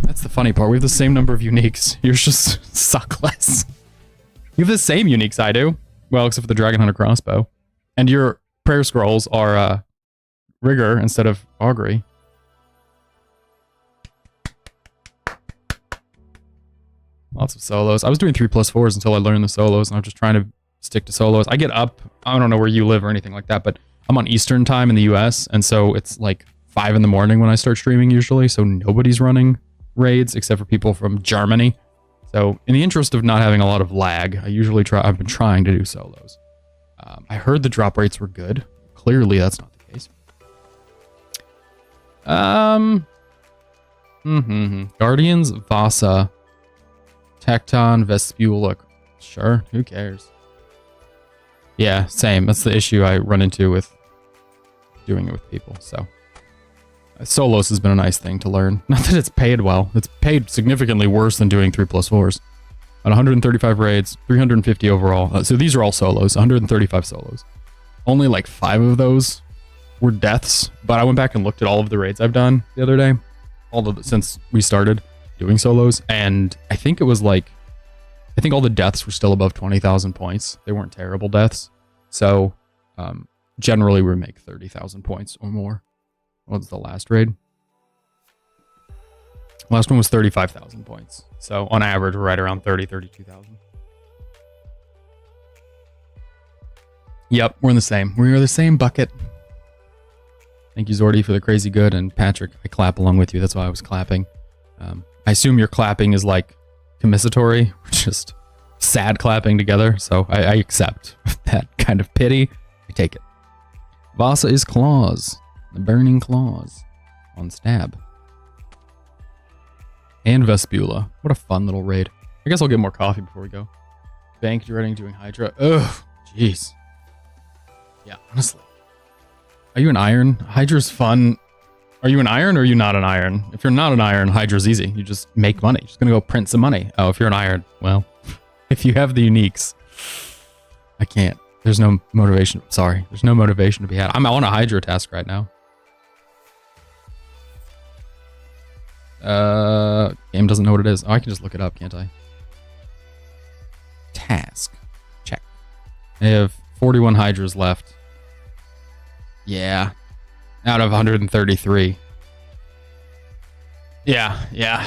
That's the funny part. We have the same number of uniques. Yours just suck less. You have the same uniques I do. Well, except for the Dragon Hunter crossbow. And your prayer scrolls are rigor instead of augury. Lots of solos. I was doing 3+4s until I learned the solos, and I'm just trying to stick to solos. I get up. I don't know where you live or anything like that, but I'm on Eastern time in the US, and so it's like 5 in the morning when I start streaming usually, so nobody's running raids except for people from Germany. So in the interest of not having a lot of lag, I've been trying to do solos. I heard the drop rates were good. Clearly that's not the case. Guardians, Vasa, Tecton, Vespula. Sure, who cares? Yeah, same. That's the issue I run into with doing it with people, so. Solos has been a nice thing to learn. Not that it's paid well. It's paid significantly worse than doing 3+4s. At 135 raids, 350 overall. So these are all solos, 135 solos. Only like 5 of those were deaths, but I went back and looked at all of the raids I've done the other day, since we started doing solos, and I think it was like, I think all the deaths were still above 20,000 points. They weren't terrible deaths. So generally we make 30,000 points or more. What was the last raid? Last one was 35,000 points. So on average, we're right around 32,000. Yep, we're in the same. We're the same bucket. Thank you, Zordy, for the crazy good. And Patrick, I clap along with you. That's why I was clapping. I assume your clapping is like commisseratory, just sad clapping together. So I accept that kind of pity. I take it. Vasa is claws. The burning claws on stab. And Vespula. What a fun little raid. I guess I'll get more coffee before we go. Bank dreading doing Hydra. Ugh, jeez. Yeah, honestly. Are you an iron? Hydra's fun. Are you an iron or are you not an iron? If you're not an iron, Hydra's easy. You just make money. You're just gonna go print some money. Oh, if you're an iron, well, if you have the uniques, I can't. There's no motivation. Sorry, there's no motivation to be had. I'm on a Hydra task right now. Game doesn't know what it is. Oh, I can just look it up, can't I? Task. Check. I have 41 Hydras left. Yeah. Out of 133. Yeah.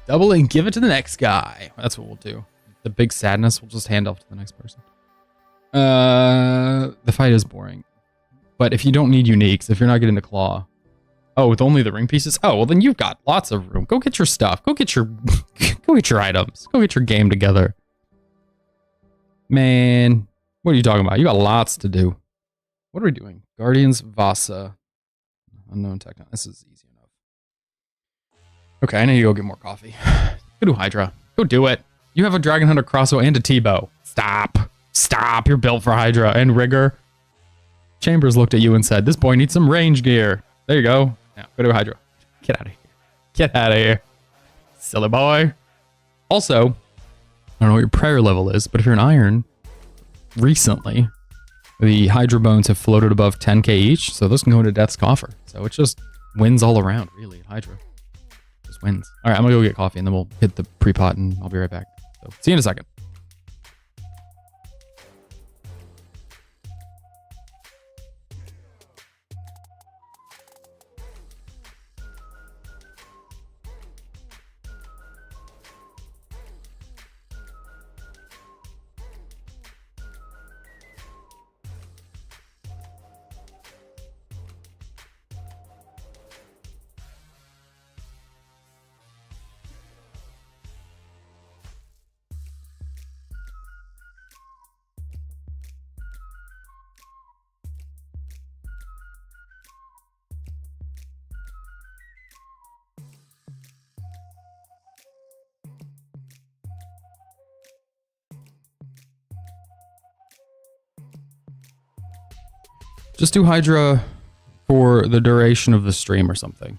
Double and give it to the next guy. That's what we'll do. The big sadness we'll just hand off to the next person. The fight is boring. But if you don't need uniques, if you're not getting the claw. Oh, with only the ring pieces? Oh, well then you've got lots of room. Go get your stuff. Go get your go get your items. Go get your game together. Man, what are you talking about? You got lots to do. What are we doing? Guardians, Vasa. Unknown Techno. This is easy enough. Okay, I need to go get more coffee. Go do Hydra. Go do it. You have a Dragon Hunter crossbow and a T-bow. Stop. You're built for Hydra and Rigor. Chambers looked at you and said, this boy needs some range gear. There you go. Now, go to Hydra. Get out of here. Get out of here. Silly boy. Also, I don't know what your prayer level is, but if you're an iron, recently, the Hydra bones have floated above 10k each, so those can go into Death's Coffer. So it just wins all around, really. Hydra just wins. All right, I'm gonna go get coffee, and then we'll hit the pre-pot, and I'll be right back. So see you in a second. Just do Hydra for the duration of the stream or something.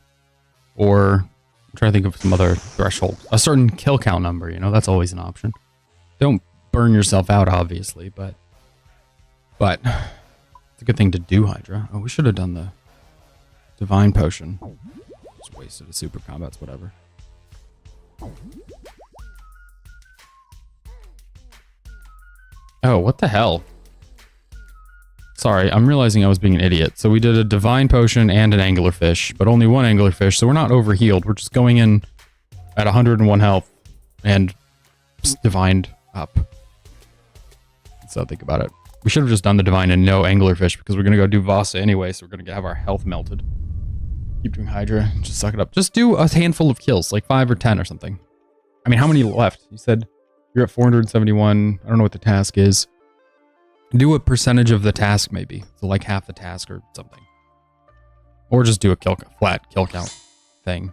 Or I'm trying to think of some other threshold. A certain kill count number, you know, that's always an option. Don't burn yourself out, obviously, but it's a good thing to do, Hydra. Oh, we should have done the Divine Potion. Just wasted a super combats, whatever. Oh, what the hell? Sorry, I'm realizing I was being an idiot. So we did a Divine Potion and an Anglerfish, but only one Anglerfish, so we're not overhealed. We're just going in at 101 health and divined up. So think about it. We should have just done the Divine and no Anglerfish because we're going to go do Vasa anyway, so we're going to have our health melted. Keep doing Hydra. Just suck it up. Just do a handful of kills, like 5 or 10 or something. I mean, how many left? You said you're at 471. I don't know what the task is. Do a percentage of the task, maybe. So like half the task or something. Or just do a flat kill count thing.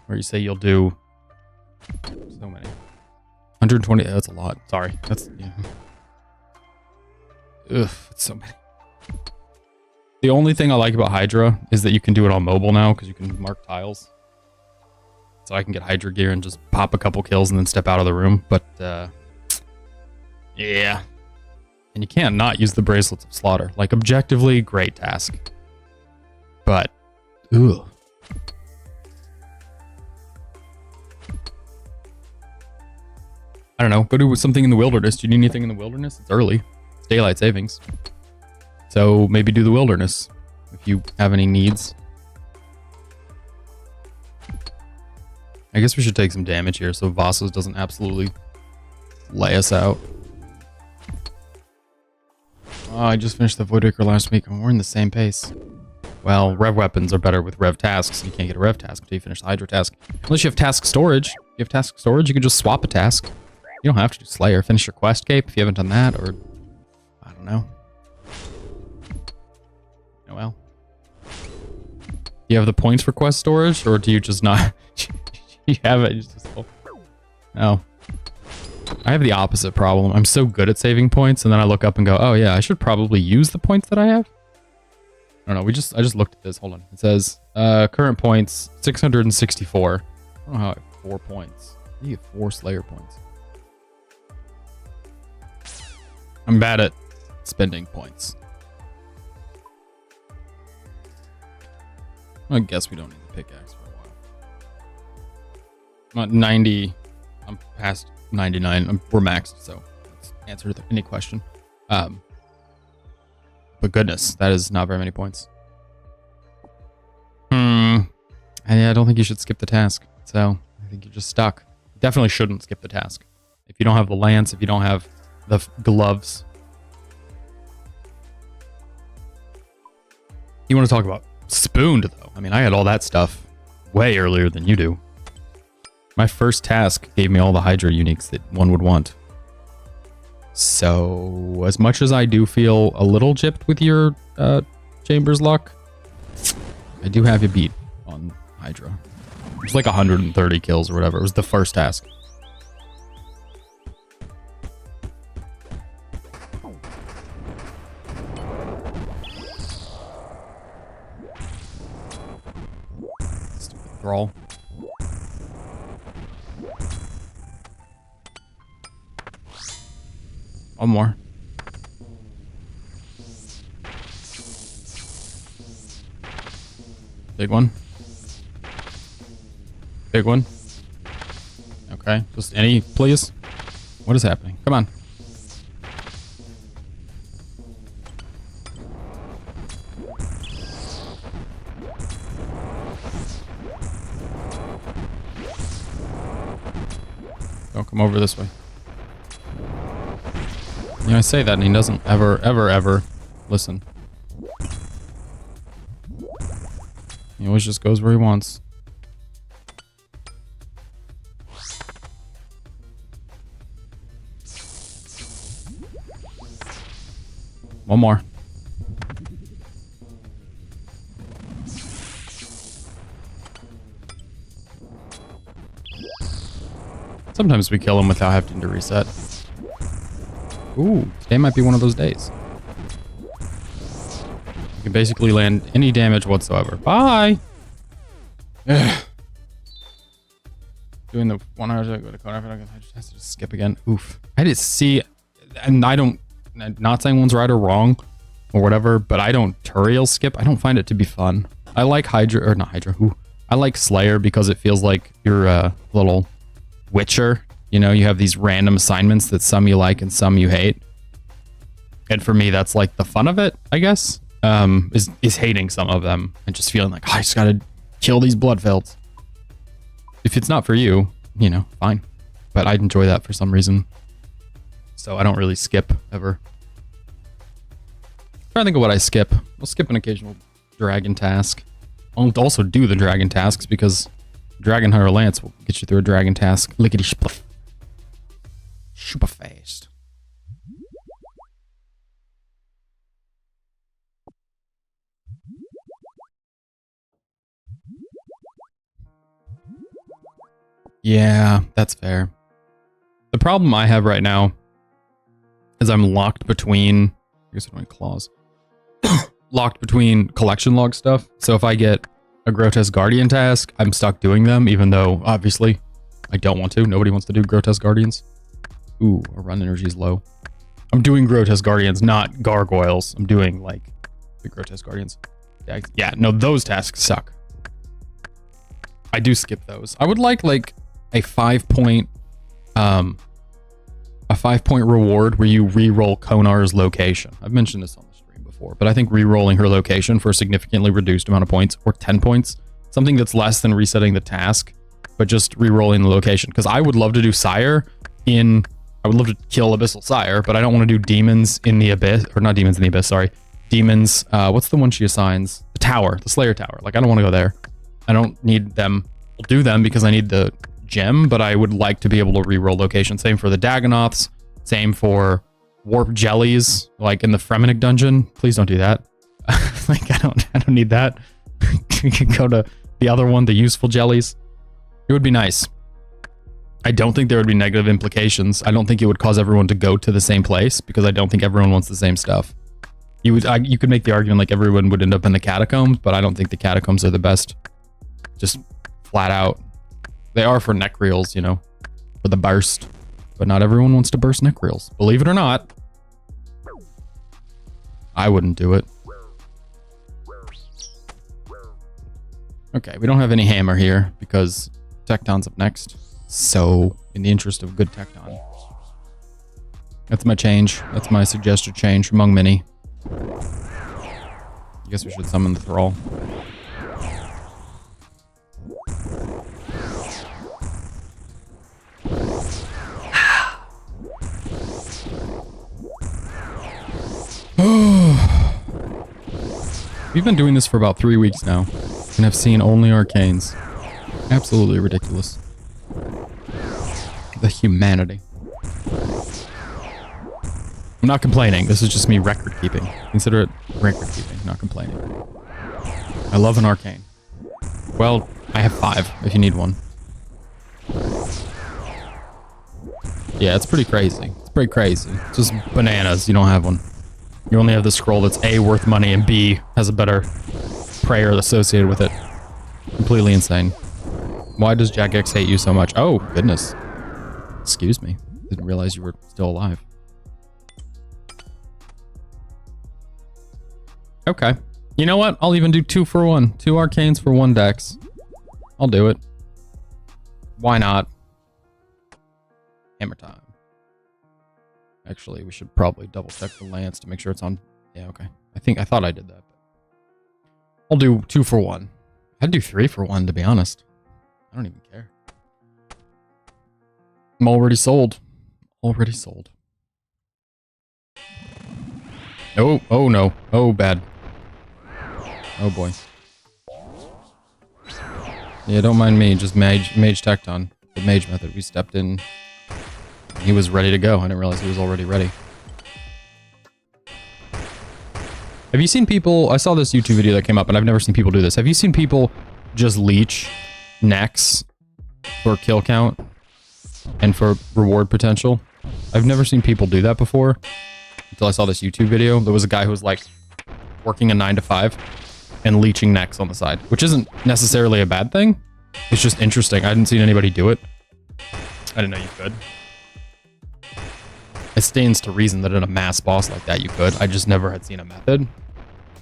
Where you say you'll do so many. 120, that's a lot. Sorry. That's, yeah. Ugh, it's so many. The only thing I like about Hydra is that you can do it on mobile now because you can mark tiles. So I can get Hydra gear and just pop a couple kills and then step out of the room. But, yeah. And you can't not use the Bracelets of Slaughter. Like, objectively, great task. But, ugh. I don't know. Go do something in the wilderness. Do you need anything in the wilderness? It's early. It's daylight savings. So maybe do the wilderness if you have any needs. I guess we should take some damage here so Vasas doesn't absolutely lay us out. Oh, I just finished the Voidwaker last week and we're in the same pace. Well, rev weapons are better with rev tasks. You can't get a rev task until you finish the Hydra task. Unless you have task storage. If you have task storage, you can just swap a task. You don't have to do Slayer. Finish your quest cape if you haven't done that, or I don't know. Oh well. Do you have the points for quest storage, or do you just not? You have it. Oh. I have the opposite problem. I'm so good at saving points, and then I look up and go, oh yeah, I should probably use the points that I have. I don't know. I just looked at this. Hold on. It says current points 664. I don't know how I have 4 points. You get 4 Slayer points. I'm bad at spending points. I guess we don't need the pickaxe for a while. I'm at 90. I'm past 99. We're maxed, so let's answer any question. But goodness, that is not very many points. I don't think you should skip the task. So I think you're just stuck. You definitely shouldn't skip the task. If you don't have the lance, if you don't have the gloves. You want to talk about spooned, though. I mean, I had all that stuff way earlier than you do. My first task gave me all the Hydra uniques that one would want. So, as much as I do feel a little gypped with your Chambers luck, I do have you beat on Hydra. It was like 130 kills or whatever. It was the first task. Stupid thrall. One more. Big one. Big one. Okay, just any, please. What is happening? Come on. Don't come over this way. You know, I say that and he doesn't ever listen. He always just goes where he wants. One more. Sometimes we kill him without having to reset. Ooh, today might be one of those days. You can basically land any damage whatsoever. Bye! Ugh. Doing the 1 hour to go to code. I just have to skip again. Oof. I didn't see, and I don't, not saying one's right or wrong or whatever, but I don't Turiel skip. I don't find it to be fun. I like Hydra, or not Hydra, I like Slayer because it feels like you're a little Witcher. You know, you have these random assignments that some you like and some you hate. And for me, that's like the fun of it, I guess, is hating some of them and just feeling like, oh, I just gotta kill these Bloodfelds. If it's not for you, you know, fine. But I enjoy that for some reason. So I don't really skip ever. I'm trying to think of what I skip. I'll skip an occasional dragon task. I'll also do the dragon tasks because Dragon Hunter Lance will get you through a dragon task. Lickety spliff. Super fast. Yeah, that's fair. The problem I have right now is I'm locked between, I guess my claws, locked between collection log stuff. So if I get a Grotesque Guardian task, I'm stuck doing them, even though obviously I don't want to. Nobody wants to do Grotesque Guardians. Ooh, our run energy is low. I'm doing Grotesque Guardians, not gargoyles. I'm doing like the Grotesque Guardians. Yeah, no, those tasks suck. I do skip those. I would like a 5-point reward where you re-roll Konar's location. I've mentioned this on the stream before, but I think re-rolling her location for a significantly reduced amount of points, or 10 points, something that's less than resetting the task, but just re-rolling the location. Because I would love to do Sire I would love to kill Abyssal Sire, but I don't want to do Demons in the Abyss, or not Demons in the Abyss, sorry. demons. What's the one she assigns? The tower, the Slayer Tower. Like, I don't want to go there. I don't need them. I'll do them because I need the gem, but I would like to be able to reroll locations. Same for the Dagonoths. Same for warp jellies, like in the Fremennik dungeon. Please don't do that. Like, I don't need that. We could go to the other one, the useful jellies. It would be nice. I don't think there would be negative implications. I don't think it would cause everyone to go to the same place because I don't think everyone wants the same stuff. You could make the argument like everyone would end up in the catacombs, but I don't think the catacombs are the best. Just flat out. They are for neck reels, you know, for the burst. But not everyone wants to burst neck reels. Believe it or not. I wouldn't do it. Okay, we don't have any hammer here because Tecton's up next. So, in the interest of good Tecton. That's my change. That's my suggested change among many. I guess we should summon the Thrall. We've been doing this for about 3 weeks now, and have seen only arcanes. Absolutely ridiculous. The humanity. I'm not complaining. This is just me record keeping. Consider it record keeping, not complaining. I love an arcane. Well, I have 5 if you need one. Yeah, it's pretty crazy. It's pretty crazy. It's just bananas. You don't have one. You only have the scroll that's A, worth money, and B, has a better prayer associated with it. Completely insane. Why does Jagex hate you so much? Oh, goodness. Excuse me. Didn't realize you were still alive. Okay. You know what? I'll even do 2 for 1. 2 arcanes for 1 dex. I'll do it. Why not? Hammer time. Actually, we should probably double check the lance to make sure it's on. Yeah, okay. I thought I did that. I'll do 2 for 1. I'd do 3 for 1, to be honest. I don't even care. I'm already sold. Already sold. Oh, oh no. Oh, bad. Oh boy. Yeah, don't mind me. Just mage Tecton. The mage method. We stepped in. He was ready to go. I didn't realize he was already ready. Have you seen people... I saw this YouTube video that came up, and I've never seen people do this. Have you seen people just leech necks for kill count and for reward potential? I've never seen people do that before until I saw this YouTube video. There was a guy who was like working a 9 to 5 and leeching necks on the side, which isn't necessarily a bad thing. It's just interesting. I hadn't seen anybody do it. I didn't know you could. It stands to reason that in a mass boss like that you could. I just never had seen a method.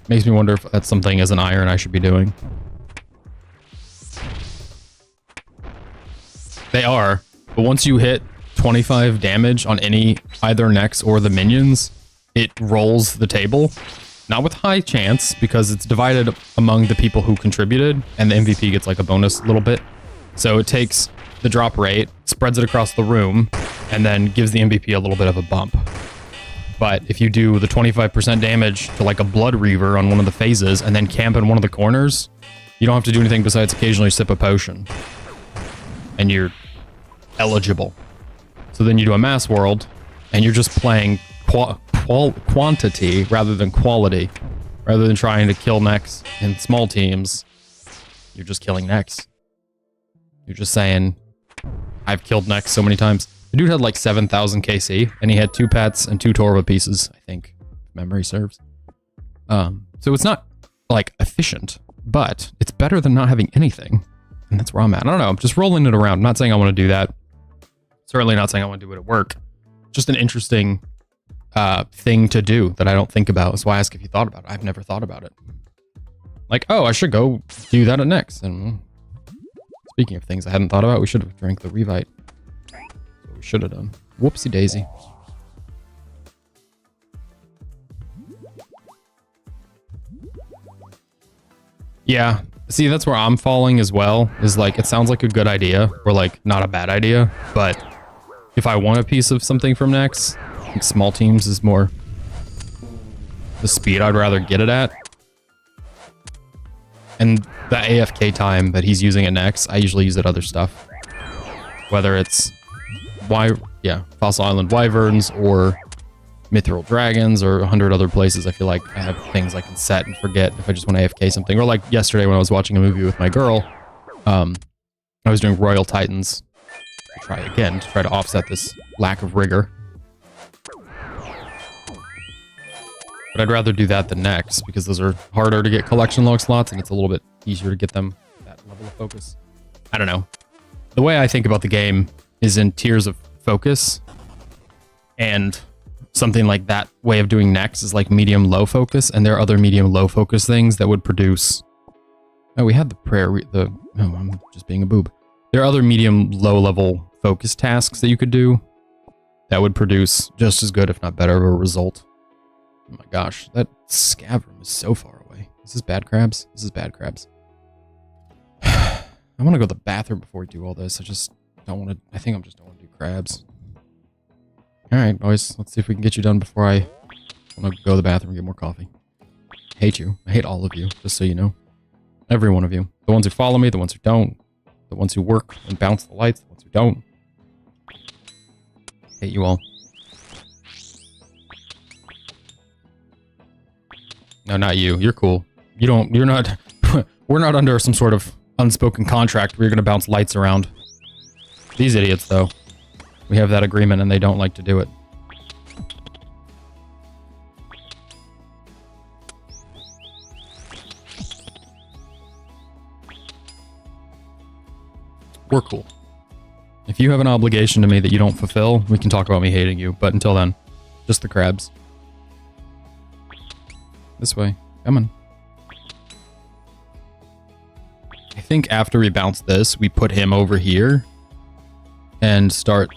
Makes me wonder if that's something as an iron I should be doing. They are, but once you hit 25 damage on either necks or the minions, it rolls the table. Not with high chance, because it's divided among the people who contributed, and the MVP gets like a bonus little bit. So it takes the drop rate, spreads it across the room, and then gives the MVP a little bit of a bump. But if you do the 25% damage to like a Blood Reaver on one of the phases, and then camp in one of the corners, you don't have to do anything besides occasionally sip a potion. And you're eligible. So then you do a mass world, and you're just playing quantity rather than quality. Rather than trying to kill necks in small teams, you're just killing necks. You're just saying, I've killed necks so many times. The dude had like 7,000 KC, and he had 2 pets and 2 Torva pieces, I think, if memory serves. So it's not like efficient, but it's better than not having anything. And that's where I'm at. I don't know. I'm just rolling it around. I'm not saying I want to do that. Certainly not saying I want to do it at work. Just an interesting thing to do that I don't think about. That's why I ask if you thought about it. I've never thought about it. Like, oh, I should go do that at next. And speaking of things I hadn't thought about, we should have drank the Revite. So we should have done. Whoopsie daisy. Yeah. See, that's where I'm falling as well. Is like, it sounds like a good idea, or like not a bad idea, but if I want a piece of something from next, I think small teams is more the speed I'd rather get it at. And the AFK time that he's using it next, I usually use it other stuff. Whether it's Fossil Island Wyverns or Mithril Dragons or 100 other places. I feel like I have things I can set and forget if I just want to AFK something. Or like yesterday when I was watching a movie with my girl, I was doing Royal Titans to try to offset this lack of rigor. But I'd rather do that than next because those are harder to get collection log slots and it's a little bit easier to get them that level of focus. I don't know. The way I think about the game is in tiers of focus, and something like that way of doing next is like medium low focus, and there are other medium low focus things that would produce. Oh, we had the prayer. I'm just being a boob. There are other medium low level focus tasks that you could do that would produce just as good, if not better, of a result. Oh my gosh, that scav room is so far away. Is this bad crabs? This is bad crabs. I want to go to the bathroom before we do all this. I just don't want to. I think I just don't want to do crabs. All right, boys. Let's see if we can get you done before I want to go to the bathroom and get more coffee. I hate you. I hate all of you, just so you know. Every one of you. The ones who follow me, the ones who don't. The ones who work and bounce the lights, the ones who don't. Hate you all. No, not you. You're cool. You're not, we're not under some sort of unspoken contract where you're going to bounce lights around. These idiots, though. We have that agreement and they don't like to do it. We're cool. If you have an obligation to me that you don't fulfill, we can talk about me hating you. But until then, just the crabs. This way. Come on. I think after we bounce this, we put him over here and start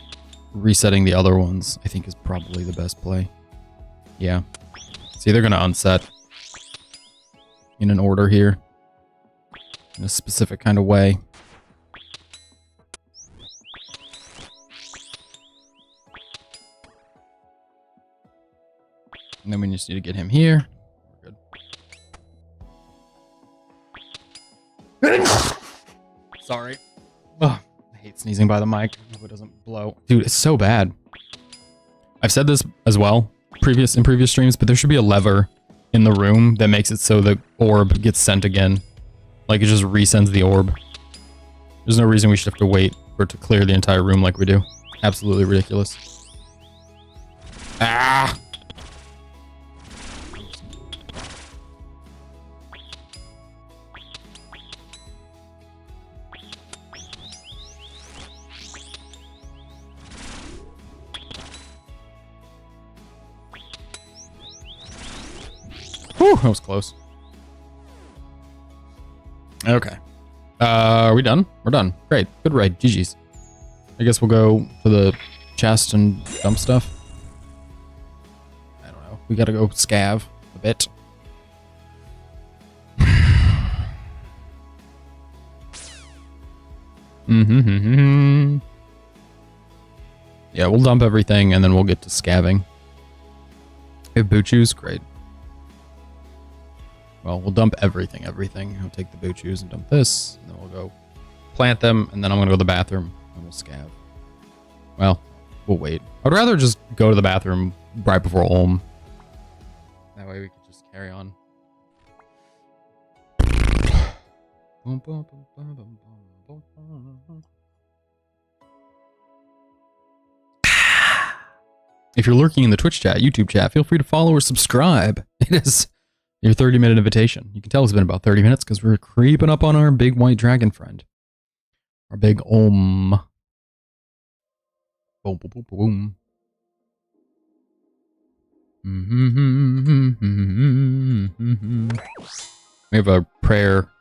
resetting the other ones. I think is probably the best play. Yeah. See, they're going to unset in an order here. In a specific kind of way. And then we just need to get him here. Good. Sorry. Oh, I hate sneezing by the mic. I hope it doesn't blow. Dude, it's so bad. I've said this as well in previous streams, but there should be a lever in the room that makes it so the orb gets sent again. Like it just resends the orb. There's no reason we should have to wait for it to clear the entire room like we do. Absolutely ridiculous. Ah! Whew, that was close. Okay. Are we done? We're done. Great. Good raid. GG's. I guess we'll go to the chest and dump stuff. I don't know. We gotta go scav a bit. Yeah, we'll dump everything and then we'll get to scavving. We have boot shoes? Great. Well, we'll dump everything. I'll take the boot shoes and dump this. And then we'll go plant them. And then I'm going to go to the bathroom and we'll scav. Well, we'll wait. I'd rather just go to the bathroom right before Ulm. That way we can just carry on. If you're lurking in the Twitch chat, YouTube chat, feel free to follow or subscribe. It is your 30-minute invitation. You can tell it's been about 30 minutes because we're creeping up on our big white dragon friend. Our big Boom, boom, boom, boom. We have a prayer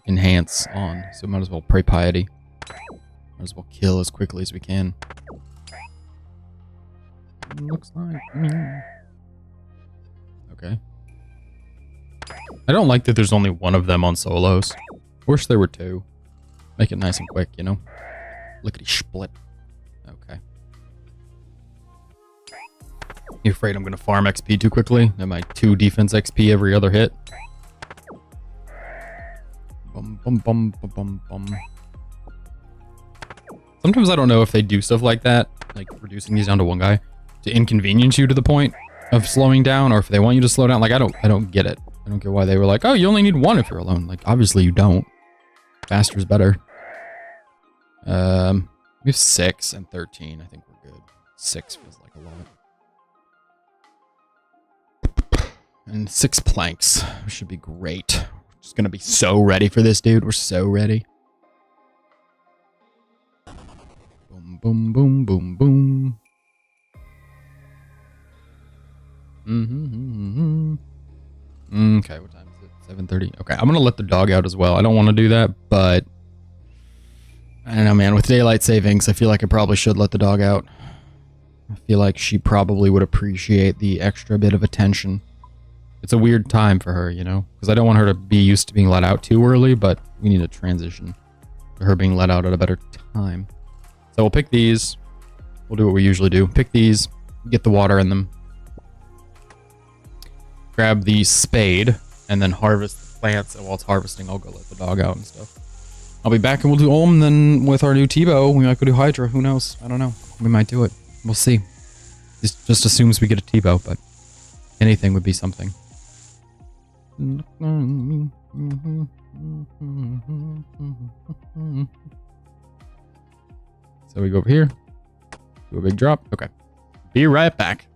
enhance on, so might as well pray piety. Might as well kill as quickly as we can. Looks like me. Okay. I don't like that there's only one of them on solos. Wish there were two. Make it nice and quick, you know? Lickety split. Okay. You afraid I'm going to farm XP too quickly? Am I 2 defense XP every other hit? Bum, bum, bum, bum, bum, bum. Sometimes I don't know if they do stuff like that, like reducing these down to 1 guy, to inconvenience you to the point of slowing down, or if they want you to slow down. Like, I don't get it. I don't get why they were like, oh, you only need 1 if you're alone. Like, obviously you don't. Faster is better. We have 6 and 13. I think we're good. 6 feels like a lot. And 6 planks. We should be great. We're just gonna be so ready for this, dude. We're so ready. Boom, boom, boom, boom, boom. Okay, what time is it? 7:30. Okay, I'm gonna let the dog out as well. I don't want to do that, but I don't know, man. With daylight savings, I feel like I probably should let the dog out. I feel like she probably would appreciate the extra bit of attention. It's a weird time for her, you know? Because I don't want her to be used to being let out too early, but we need a transition to her being let out at a better time. So we'll pick these. We'll do what we usually do. Pick these, get the water in them. Grab the spade, and then harvest the plants. And while it's harvesting, I'll go let the dog out and stuff. I'll be back and we'll do Ulm, then with our new T-bow, we might go do Hydra. Who knows? I don't know. We might do it. We'll see. This just assumes we get a T-bow, but anything would be something. So we go over here, do a big drop. Okay. Be right back.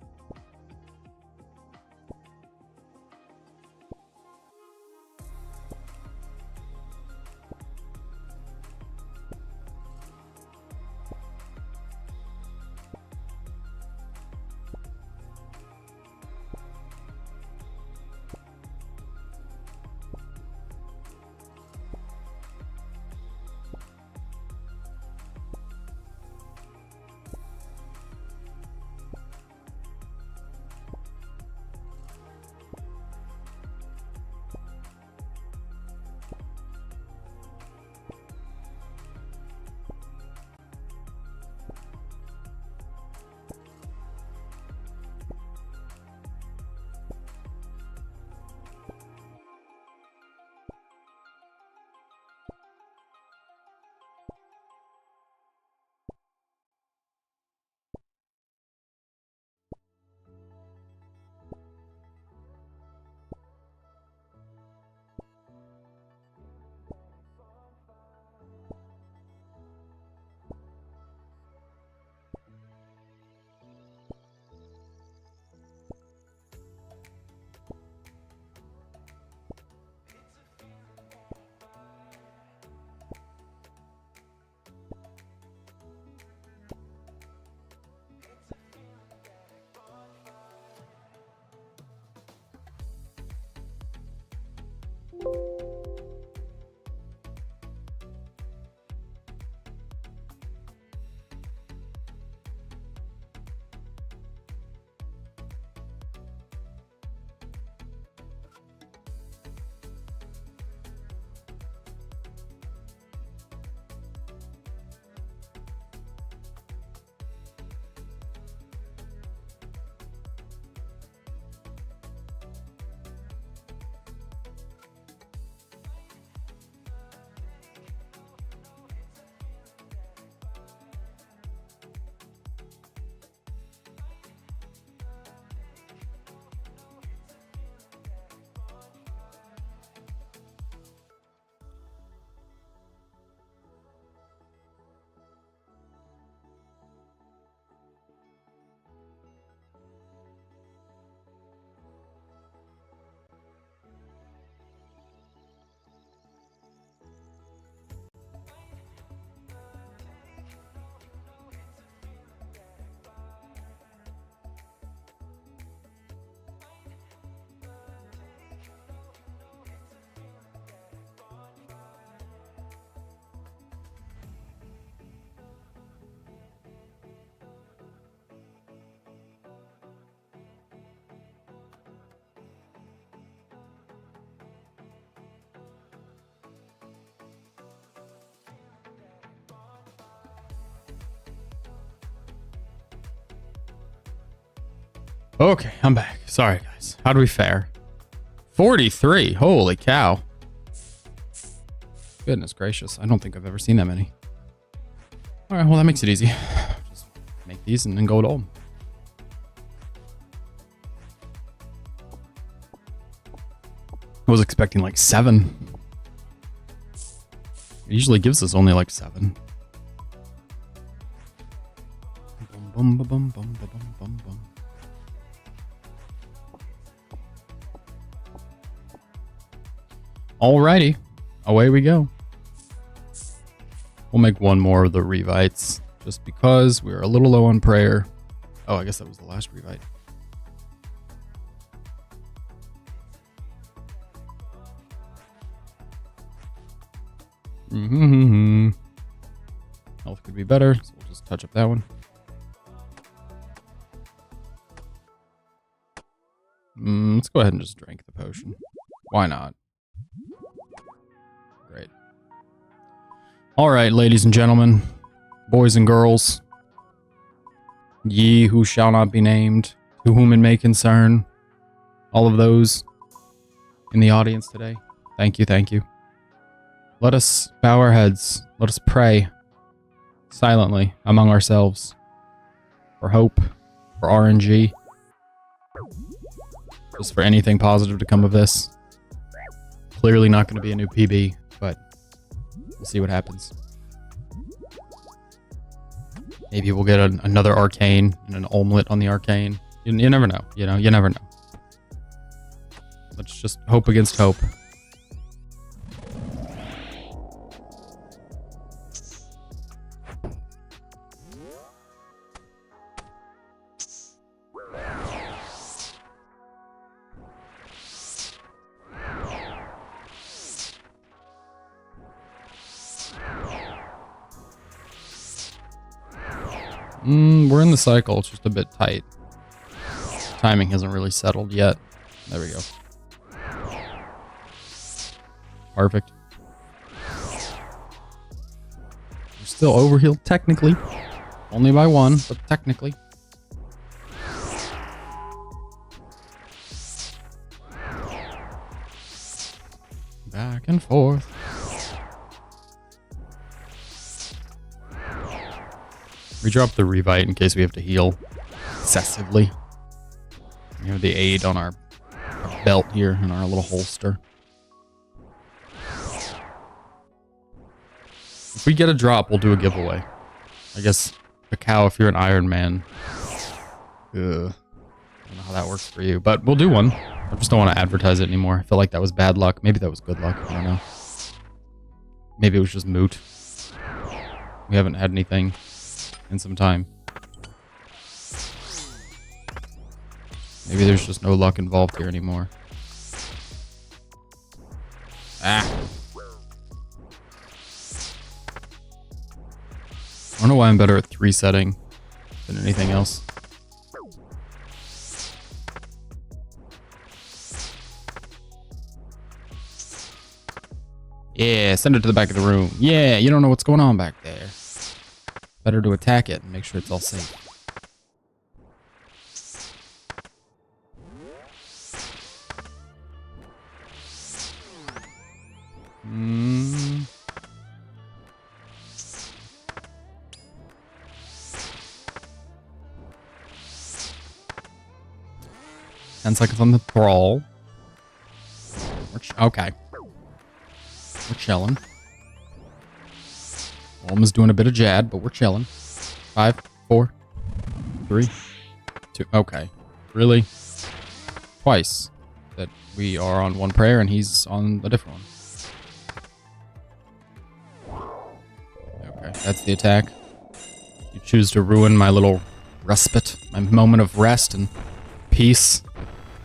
Okay, I'm back. Sorry, guys. How do we fare? 43. Holy cow. Goodness gracious. I don't think I've ever seen that many. All right, well, that makes it easy. Just make these and then go to home. I was expecting like 7. It usually gives us only like 7. Bum, bum, bum, bum, bum, bum, bum. Alrighty, away we go. We'll make one more of the revites just because we're a little low on prayer. Oh, I guess that was the last revite. Health could be better, so we'll just touch up that one. Let's go ahead and just drink the potion. Why not? Great. All right, ladies and gentlemen, boys and girls, ye who shall not be named, to whom it may concern, all of those in the audience today, thank you, thank you. Let us bow our heads. Let us pray silently among ourselves for hope, for RNG, just for anything positive to come of this. Clearly not going to be a new PB, but we'll see what happens. Maybe we'll get another arcane and an omelet on the arcane. You never know. You know, you never know. Let's just hope against hope. We're in the cycle. It's just a bit tight. Timing hasn't really settled yet. There we go. Perfect. We're still overhealed technically. Only by 1, but technically. Back and forth. We drop the revite in case we have to heal excessively. We have the aid on our belt here in our little holster. If we get a drop, we'll do a giveaway. I guess a cow if you're an Iron Man. Ugh. I don't know how that works for you, but we'll do one. I just don't want to advertise it anymore. I feel like that was bad luck. Maybe that was good luck. I don't know. Maybe it was just moot. We haven't had anything in some time. Maybe there's just no luck involved here anymore. Ah. I don't know why I'm better at 3 setting than anything else. Yeah, send it to the back of the room. Yeah, you don't know what's going on back there. Better to attack it and make sure it's all safe. Ten seconds on the thrall. Okay. We're chilling. Almost doing a bit of Jad, but we're chilling. 5, 4, 3, 2. Okay. Really? Twice that we are on one prayer and he's on a different one. Okay, that's the attack. You choose to ruin my little respite, my moment of rest and peace.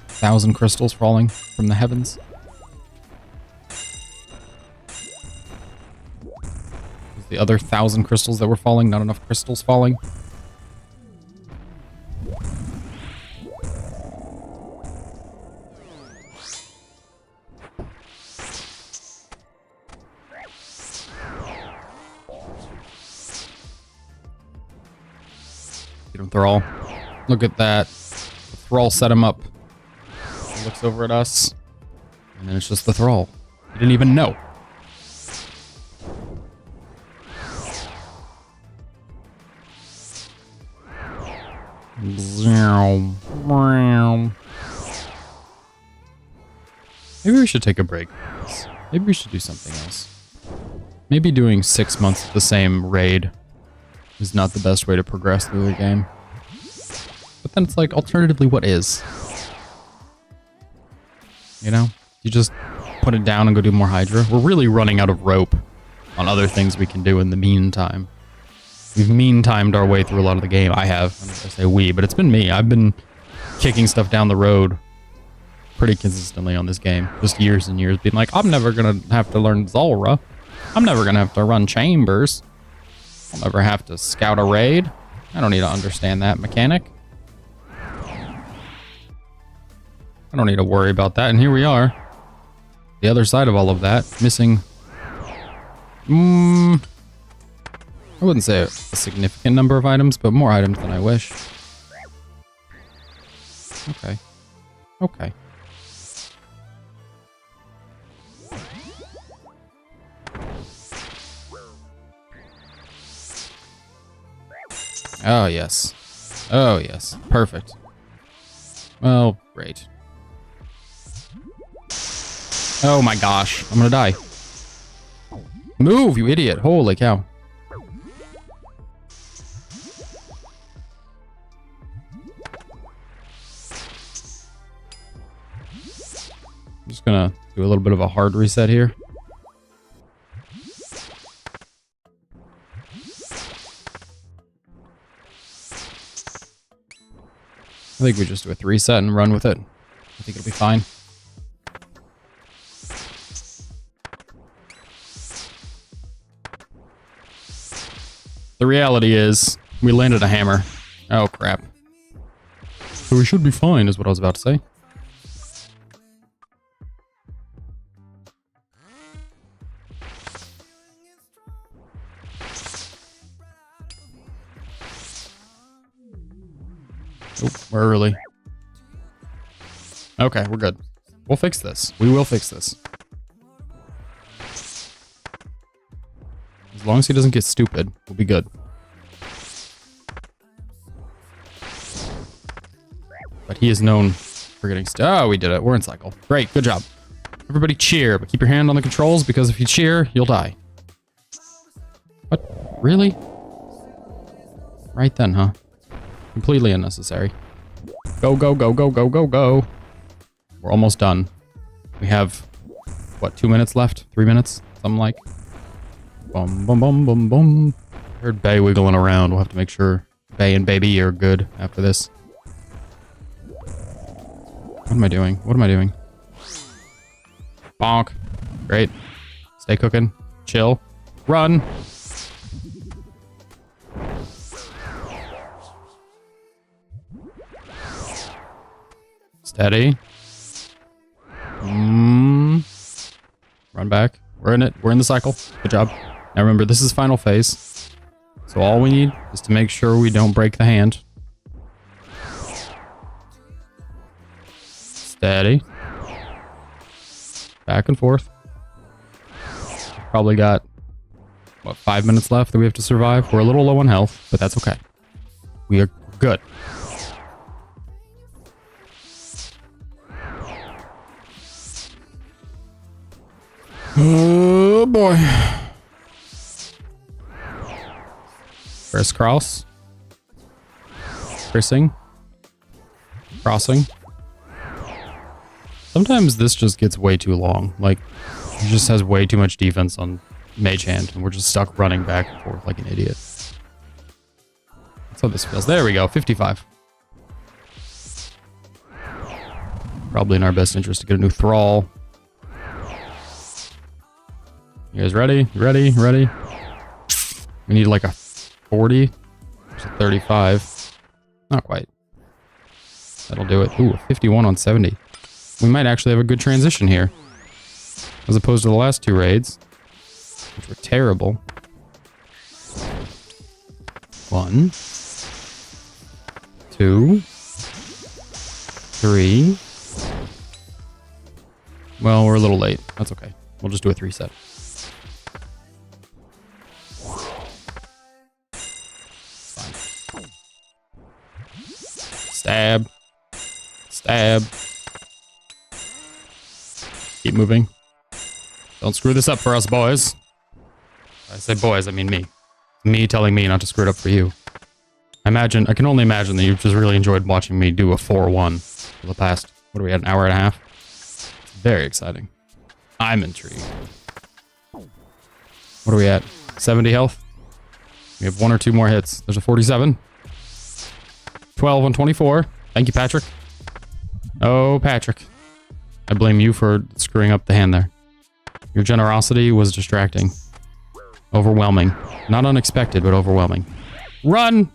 1,000 crystals falling from the heavens. The other 1,000 crystals that were falling, not enough crystals falling. Get him thrall. Look at that. Thrall set him up. He looks over at us. And then it's just the Thrall. He didn't even know. Maybe we should take a break. Maybe we should do something else. Maybe doing 6 months of the same raid is not the best way to progress through the game. But then it's like, alternatively, what is? You know? You just put it down and go do more Hydra. We're really running out of rope on other things we can do in the meantime. We've mean-timed our way through a lot of the game. I have. I say we, but it's been me. I've been kicking stuff down the road pretty consistently on this game. Just years and years being like, I'm never going to have to learn Zulrah. I'm never going to have to run Chambers. I'll never have to scout a raid. I don't need to understand that mechanic. I don't need to worry about that. And here we are. The other side of all of that. Missing... I wouldn't say a significant number of items, but more items than I wish. Okay. Okay. Oh, yes. Oh, yes. Perfect. Well, great. Oh my gosh. I'm gonna die. Move, you idiot. Holy cow. I'm just gonna do a little bit of a hard reset here. I think we just do a 3-set and run with it. I think it'll be fine. The reality is, we landed a hammer. Oh, crap. So we should be fine, is what I was about to say. Oh, we're early. Okay, we're good. We'll fix this. We will fix this. As long as he doesn't get stupid, we'll be good. But he is known for getting oh, we did it. We're in cycle. Great, good job. Everybody cheer, but keep your hand on the controls because if you cheer, you'll die. What? Really? Right then, huh? Completely unnecessary. Go, go, go, go, go, go, go. We're almost done. We have, what, 2 minutes left? 3 minutes? Something like. Bum, bum, bum, bum, bum. I heard Bay wiggling around. We'll have to make sure Bay and Baby are good after this. What am I doing? What am I doing? Bonk. Great. Stay cooking. Chill. Run. Steady. Run back. We're in it. We're in the cycle. Good job. Now remember, this is final phase. So all we need is to make sure we don't break the hand. Steady. Back and forth. Probably got, what, 5 minutes left that we have to survive. We're a little low on health, but that's okay. We are good. Oh boy. Crisscross. Crissing. Crossing. Sometimes this just gets way too long. Like, he just has way too much defense on Mage Hand, and we're just stuck running back and forth like an idiot. That's how this feels. There we go, 55. Probably in our best interest to get a new Thrall. You guys ready? Ready? Ready? We need like a 40. There's a 35. Not quite. That'll do it. Ooh, 51 on 70. We might actually have a good transition here. As opposed to the last two raids, which were terrible. 1, 2, 3. Well, we're a little late. That's okay. We'll just do a 3 set. Fine. Stab. Stab. Keep moving. Don't screw this up for us, boys. I say boys, I mean me. Me telling me not to screw it up for you. I can only imagine that you've just really enjoyed watching me do a 4-1 for the past, what do we had, an hour and a half? It's very exciting. I'm intrigued. What are we at? 70 health? We have 1 or 2 more hits. There's a 47. 12 on 24. Thank you, Patrick. Oh, Patrick. I blame you for screwing up the hand there. Your generosity was distracting. Overwhelming. Not unexpected, but overwhelming. Run!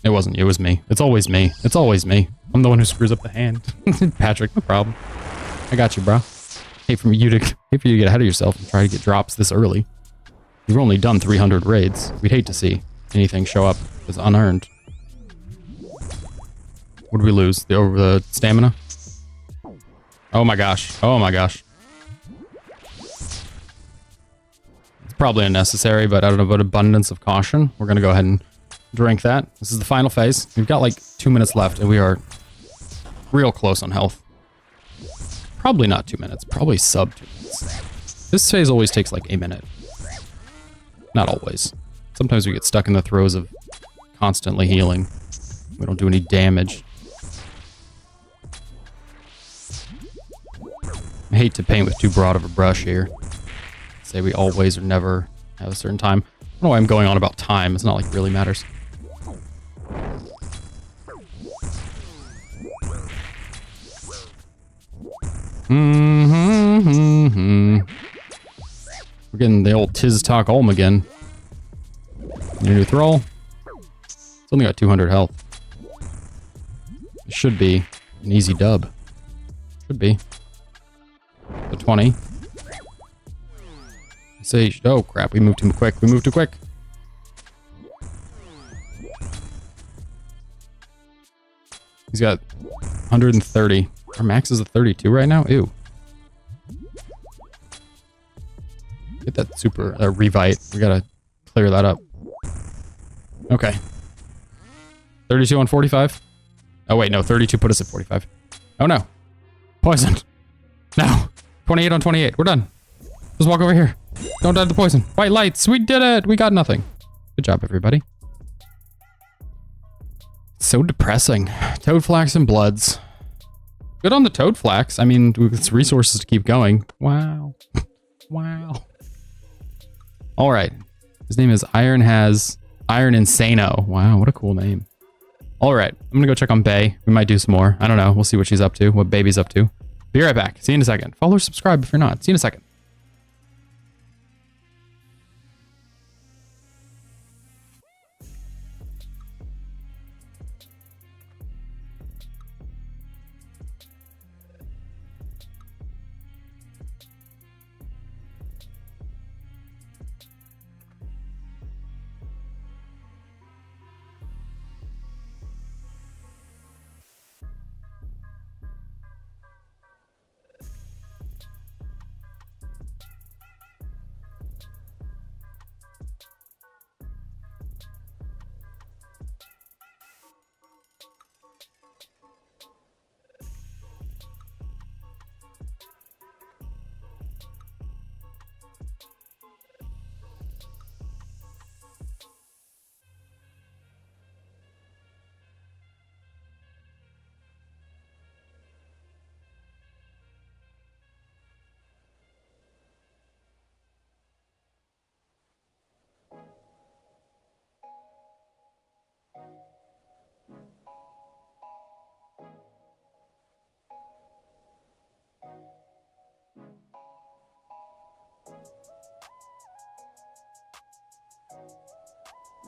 It wasn't you, it was me. It's always me. It's always me. I'm the one who screws up the hand. Patrick, no problem. I got you, bro. Hate for you to get ahead of yourself and try to get drops this early. We've only done 300 raids. We'd hate to see anything show up as unearned. What did we lose? The stamina? Oh my gosh. Oh my gosh. It's probably unnecessary, but out of abundance of caution, we're going to go ahead and drink that. This is the final phase. We've got like 2 minutes left, and we are real close on health. Probably not 2 minutes. Probably sub 2 minutes. This phase always takes like a minute. Not always. Sometimes we get stuck in the throes of constantly healing. We don't do any damage. I hate to paint with too broad of a brush here. Say we always or never have a certain time. I don't know why I'm going on about time. It's not like it really matters. We're getting the old Tiz Talk Olm again. Need a new throw. It's only got 200 health. It should be an easy dub. Should be. The 20. Say, oh crap, we moved too quick. We moved too quick. He's got 130. Our max is a 32 right now? Ew. Get that super revite. We gotta clear that up. Okay. 32 on 45. Oh wait, no, 32 put us at 45. Oh no. Poison. No. 28 on 28. We're done. Just walk over here. Don't die to the poison. White lights. We did it. We got nothing. Good job, everybody. So depressing. Toad flax and bloods. Good on the toad flax. I mean, it's resources to keep going. Wow. Wow. All right. His name is Iron Insano. Wow, what a cool name. All right. I'm going to go check on Bay. We might do some more. I don't know. We'll see what she's up to, what Baby's up to. Be right back. See you in a second. Follow or subscribe if you're not. See you in a second.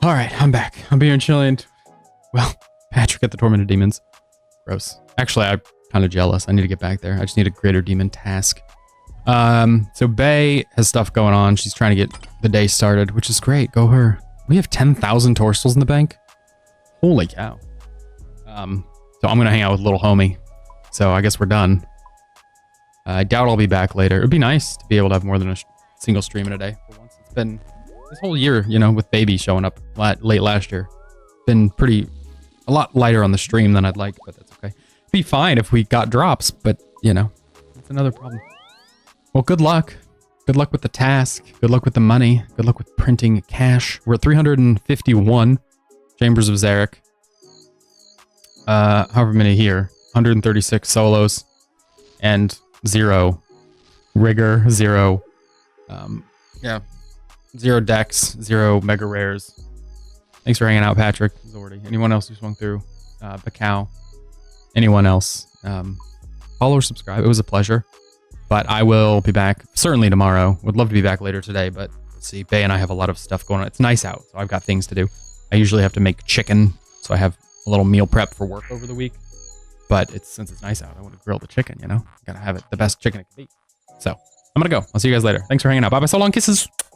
All right, I'm back. I'm here in Chilean. Well, Patrick at the Tormented Demons. Gross. Actually, I'm kind of jealous. I need to get back there. I just need a greater demon task. So Bay has stuff going on. She's trying to get the day started, which is great. Go her. We have 10,000 torsals in the bank. Holy cow. So I'm going to hang out with little homie. So I guess we're done. I doubt I'll be back later. It'd be nice to be able to have more than a single stream in a day. For once, it's been this whole year, you know, with baby showing up late last year. Been a lot lighter on the stream than I'd like, but that's okay. It'd be fine if we got drops, but you know, that's another problem. Well, good luck. Good luck with the task. Good luck with the money. Good luck with printing cash. We're at 351 Chambers of Zarek. However many here. 136 solos. And 0 rigor, 0 0 decks, 0 mega rares. Thanks for hanging out, Patrick, Zordy. Anyone else who swung through? Bacau. Anyone else? Follow or subscribe. It was a pleasure. But I will be back certainly tomorrow. Would love to be back later today, but let's see. Bay and I have a lot of stuff going on. It's nice out, so I've got things to do. I usually have to make chicken, so I have a little meal prep for work over the week. But since it's nice out, I want to grill the chicken, you know? Gotta have it the best chicken it can be. So, I'm gonna go. I'll see you guys later. Thanks for hanging out. Bye-bye. So long. Kisses.